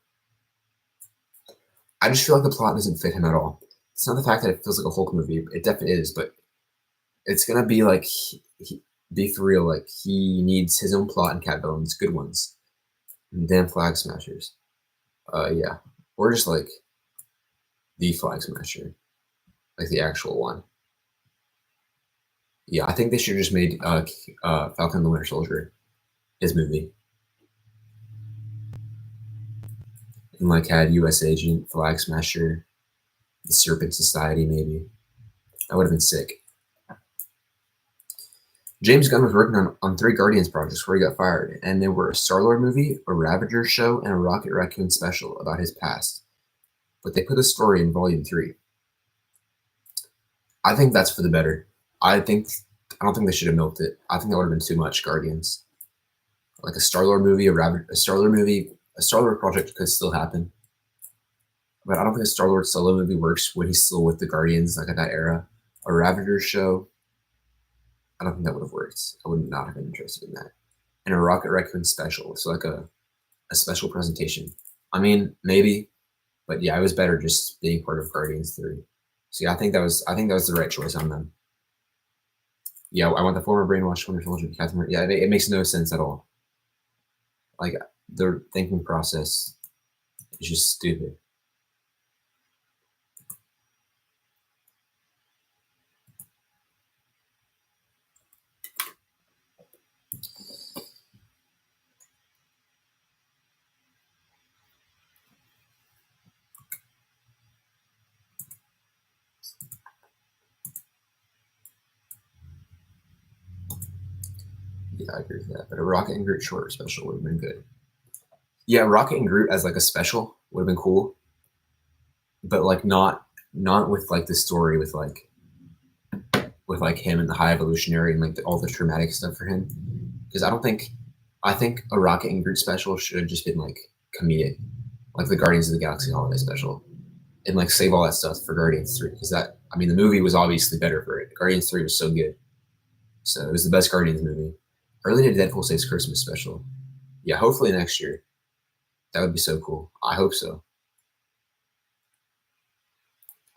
I just feel like the plot doesn't fit him at all. It's not the fact that it feels like a Hulk movie. It definitely is, but it's going to be like, be for real, like he needs his own plot and cat bones, good ones. And damn Flag Smashers. Yeah. Or just like the Flag Smasher. Like the actual one. Yeah, I think they should have just made Falcon and the Winter Soldier his movie. And like had US Agent, Flag Smasher, the Serpent Society, maybe. That would have been sick. James Gunn was working on 3 Guardians projects before he got fired, and they were a Star-Lord movie, a Ravager show, and a Rocket Raccoon special about his past. But they put the story in Volume 3. I think that's for the better. I don't think they should have milked it. I think that would have been too much Guardians. Like a Star-Lord movie, a Star-Lord project could still happen. But I don't think a Star-Lord solo movie works when he's still with the Guardians, like at that era. A Ravager show, I don't think that would have worked. I would not have been interested in that. And a Rocket Raccoon special, so like a special presentation. I mean, maybe, but yeah, it was better just being part of Guardians 3. So yeah, I think that was the right choice on them. Yeah, I want the former brainwashed Winter Soldier to Captain America. Yeah, it makes no sense at all. Like their thinking process is just stupid. Yeah, I agree with that. But a Rocket and Groot short special would have been good. Yeah, Rocket and Groot as like a special would have been cool. But like not with like the story with like him and the High Evolutionary and like all the traumatic stuff for him. Because I think a Rocket and Groot special should have just been like comedic. Like the Guardians of the Galaxy holiday special. And like save all that stuff for Guardians 3. Because the movie was obviously better for it. Guardians 3 was so good. So it was the best Guardians movie. Early to Deadpool Saves Christmas special. Yeah, hopefully next year. That would be so cool. I hope so.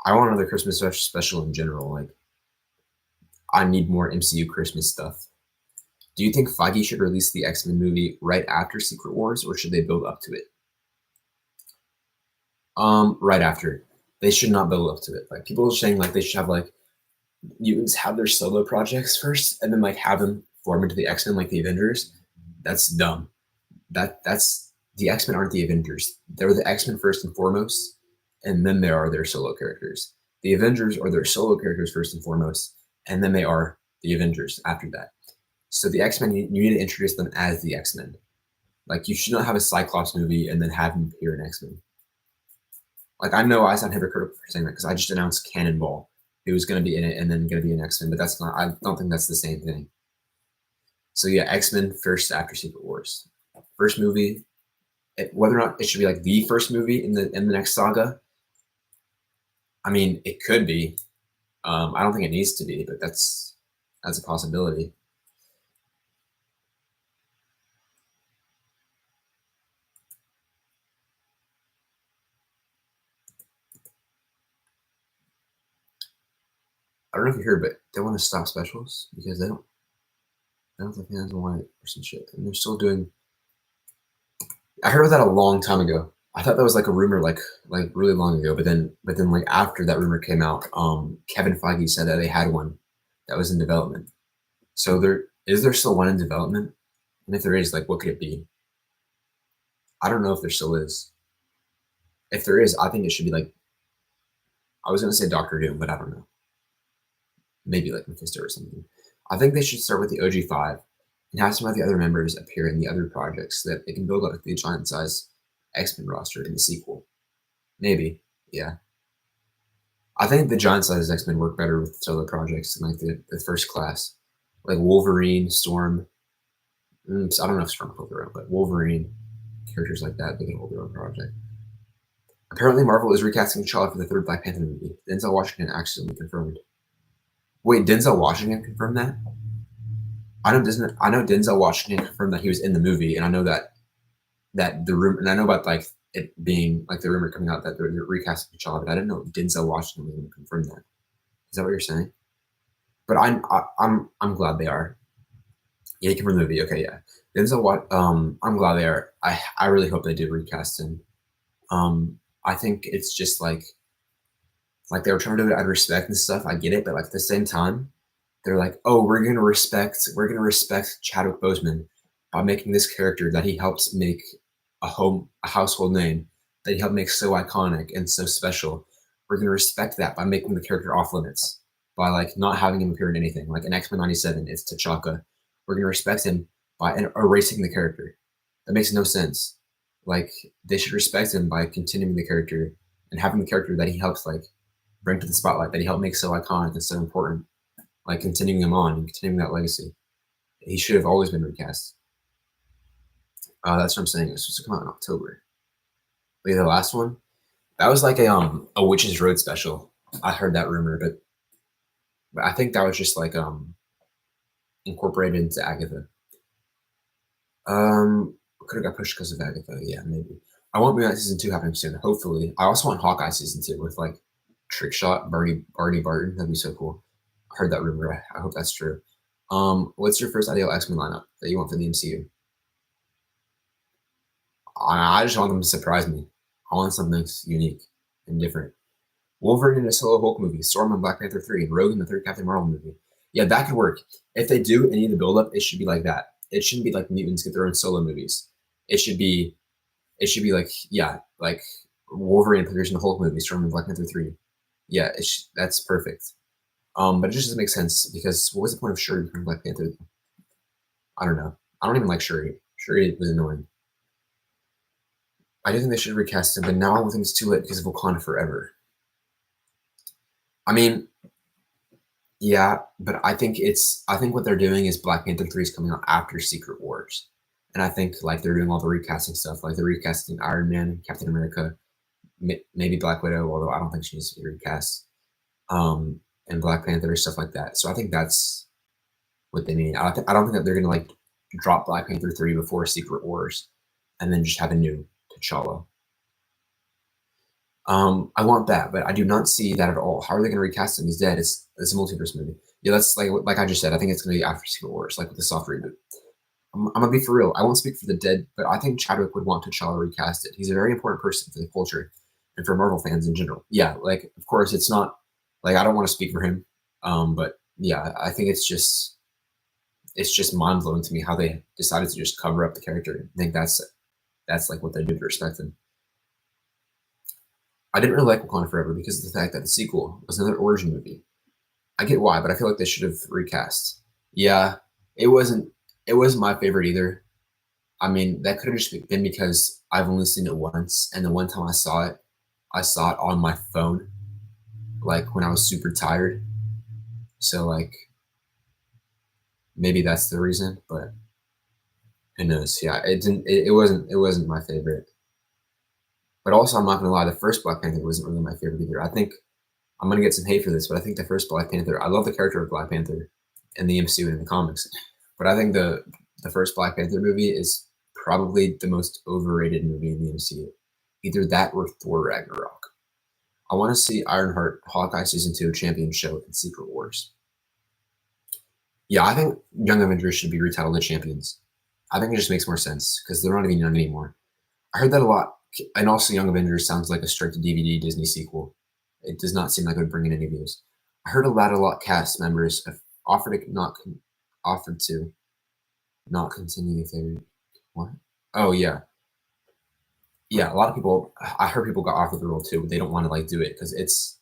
I want another Christmas special in general. Like, I need more MCU Christmas stuff. Do you think Feige should release the X-Men movie right after Secret Wars, or should they build up to it? Right after. They should not build up to it. Like people are saying, like they should have like mutants have their solo projects first, and then like have them form into the X-Men like the Avengers. That's dumb. That's the X-Men aren't the Avengers. They're the X-Men first and foremost, and then there are their solo characters. The Avengers are their solo characters first and foremost, and then they are the Avengers after that. So the X-Men, you need to introduce them as the X-Men. Like you should not have a Cyclops movie and then have him appear in X-Men. Like I know I sound hypocritical for saying that because I just announced Cannonball, who was going to be in it and then going to be an X-Men, but that's not. I don't think that's the same thing. So yeah, X-Men first after Secret Wars. First movie, whether or not it should be like the first movie in the next saga. I mean, it could be. I don't think it needs to be, but that's a possibility. I don't know if you heard, but they want to stop specials because they don't think fans want it or some shit, and they're still doing I heard that a long time ago. I thought that was like a rumor, like really long ago. But then like after that rumor came out, Kevin Feige said that they had one that was in development. So there still one in development? And if there is, like, what could it be? I don't know if there still is. If there is, I think it should be like, I was gonna say Doctor Doom, but I don't know. Maybe like Mephisto or something. I think they should start with the OG5 and have some of the other members appear in the other projects so that they can build up the giant size X-Men roster in the sequel. Maybe, yeah. I think the giant size X-Men work better with solo projects than like the first class. Like Wolverine, Storm. I don't know if Storm hold their own, but Wolverine, characters like that, they can hold their own project. Apparently, Marvel is recasting T'Challa for the third Black Panther movie. Denzel Washington accidentally confirmed. Wait, Denzel Washington confirmed that? I know Denzel Washington confirmed that he was in the movie, and I know that the rumor, and I know about like it being like the rumor coming out that they're recasting T'Challa, but I didn't know Denzel Washington was going to confirm that. Is that what you're saying? But I'm glad they are. Yeah, he confirmed the movie. Okay, yeah. I'm glad they are. I really hope they do recast him. I think it's just like they were trying to do it out of respect and stuff. I get it, but like at the same time, they're like, oh, we're gonna respect Chadwick Boseman by making this character that he helps make a household name, that he helped make so iconic and so special. We're gonna respect that by making the character off limits, by like not having him appear in anything. Like in X-Men '97, it's T'Chaka. We're gonna respect him by erasing the character. That makes no sense. Like they should respect him by continuing the character and having the character that he helps like bring to the spotlight, that he helped make so iconic and so important, like continuing him on and continuing that legacy. He should have always been recast. That's what I'm saying. It's supposed to come out in October. Like the last one, that was like a Witch's Road special. I heard that rumor, but I think that was just like incorporated into Agatha. Could have got pushed because of Agatha. Yeah, maybe. I want Beyond season 2 happening soon. Hopefully, I also want Hawkeye season 2 with like Trick Shot, Barty Barton. That'd be so cool. I heard that rumor. I hope that's true. What's your first ideal X-Men lineup that you want for the MCU? I just want them to surprise me. I want something unique and different. Wolverine in a solo Hulk movie, Storm in Black Panther 3, and Rogue in the third Captain Marvel movie. Yeah, that could work. If they do any of the build-up, it should be like that. It shouldn't be like mutants get their own solo movies. It should be like, yeah, like Wolverine appears in the Hulk movie, Storm in Black Panther 3. Yeah, that's perfect. But it just doesn't make sense because what was the point of Shuri becoming Black Panther? I don't know. I don't even like Shuri. Shuri was annoying. I do think they should recast him, but now I don't think it's too late because of Wakanda Forever. I mean, yeah, but I think what they're doing is Black Panther 3 is coming out after Secret Wars. And I think like they're doing all the recasting stuff, like they're recasting Iron Man, Captain America, maybe Black Widow, although I don't think she needs to be recast, and Black Panther, stuff like that. So I think that's what they mean. I don't think that they're gonna like drop Black Panther 3 before Secret Wars, and then just have a new T'Challa. I want that, but I do not see that at all. How are they going to recast him? He's dead. It's a multiverse movie. Yeah, that's like I just said. I think it's going to be after Secret Wars, like with the soft reboot. I'm gonna be for real. I won't speak for the dead, but I think Chadwick would want T'Challa recasted. He's a very important person for the culture and for Marvel fans in general. Yeah, like of course it's not like I don't want to speak for him, but yeah, I think it's just mind blowing to me how they decided to just cover up the character. I think that's like what they did to respect him. I didn't really like Wakanda Forever because of the fact that the sequel was another origin movie. I get why, but I feel like they should have recast. Yeah, it wasn't my favorite either. I mean, that could have just been because I've only seen it once, and the one time I saw it on my phone, like when I was super tired. So like, maybe that's the reason, but who knows? Yeah, it wasn't my favorite. But also, I'm not gonna lie, the first Black Panther wasn't really my favorite either. I think I'm gonna get some hate for this, but I think the first Black Panther, I love the character of Black Panther in the MCU and in the comics, but I think the first Black Panther movie is probably the most overrated movie in the MCU. Either that or Thor Ragnarok. I want to see Ironheart, Hawkeye Season 2, Champion Show, and Secret Wars. Yeah, I think Young Avengers should be retitled The Champions. I think it just makes more sense because they're not even young anymore. I heard that a lot. And also, Young Avengers sounds like a straight-to-DVD Disney sequel. It does not seem like it would bring in any views. I heard a lot cast members have offered to not continue if they what? Oh yeah, yeah. A lot of people. I heard people got offered the role too, but they don't want to like do it because it's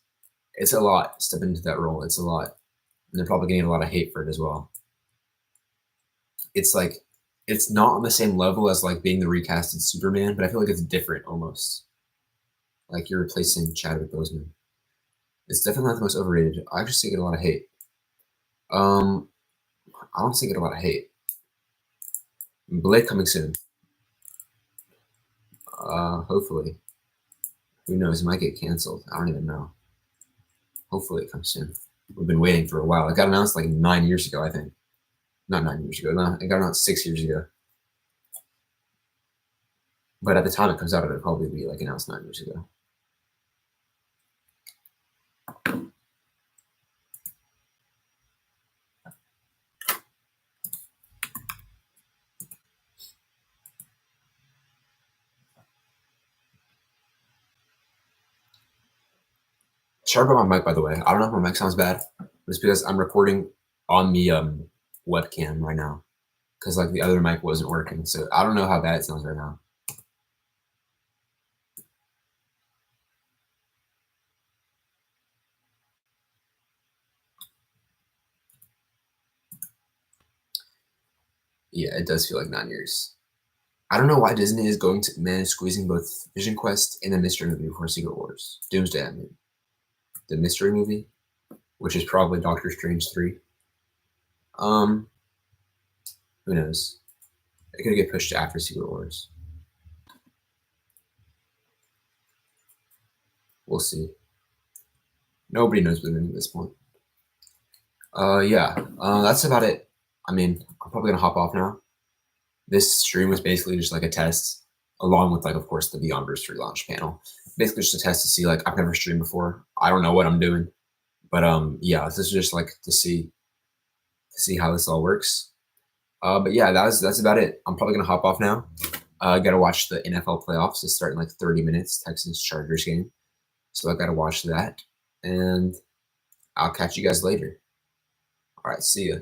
a lot. Step into that role. It's a lot, and they're probably getting a lot of hate for it as well. It's like it's not on the same level as like being the recasted Superman, but I feel like it's different almost. Like you're replacing Chadwick Boseman. It's definitely not the most overrated. I just get a lot of hate. I honestly get a lot of hate. Blade coming soon. Hopefully. Who knows? It might get canceled. I don't even know. Hopefully it comes soon. We've been waiting for a while. It got announced like 9 years ago, I think. Not 9 years ago. No, it got announced 6 years ago. But at the time it comes out, it'll probably be like announced 9 years ago. Sorry about my mic, by the way. I don't know if my mic sounds bad. It's because I'm recording on the webcam right now. Because like the other mic wasn't working. So I don't know how bad it sounds right now. Yeah, it does feel like 9 years. I don't know why Disney is going to manage squeezing both Vision Quest and the mystery movie before Secret Wars. Doomsday, I mean. The mystery movie, which is probably Doctor Strange 3. Who knows? It could get pushed to after Secret Wars. We'll see. Nobody knows what they're doing at this point. That's about it. I mean, I'm probably gonna hop off now. This stream was basically just like a test, along with like, of course, the Beyondverse Relaunch panel. Basically just a test to see, like, I've never streamed before. I don't know what I'm doing. But yeah, this is just like to see how this all works. But yeah, that's about it. I'm probably gonna hop off now. Gotta watch the NFL playoffs. It's starting like 30 minutes, Texans Chargers game. So I gotta watch that. And I'll catch you guys later. All right, see ya.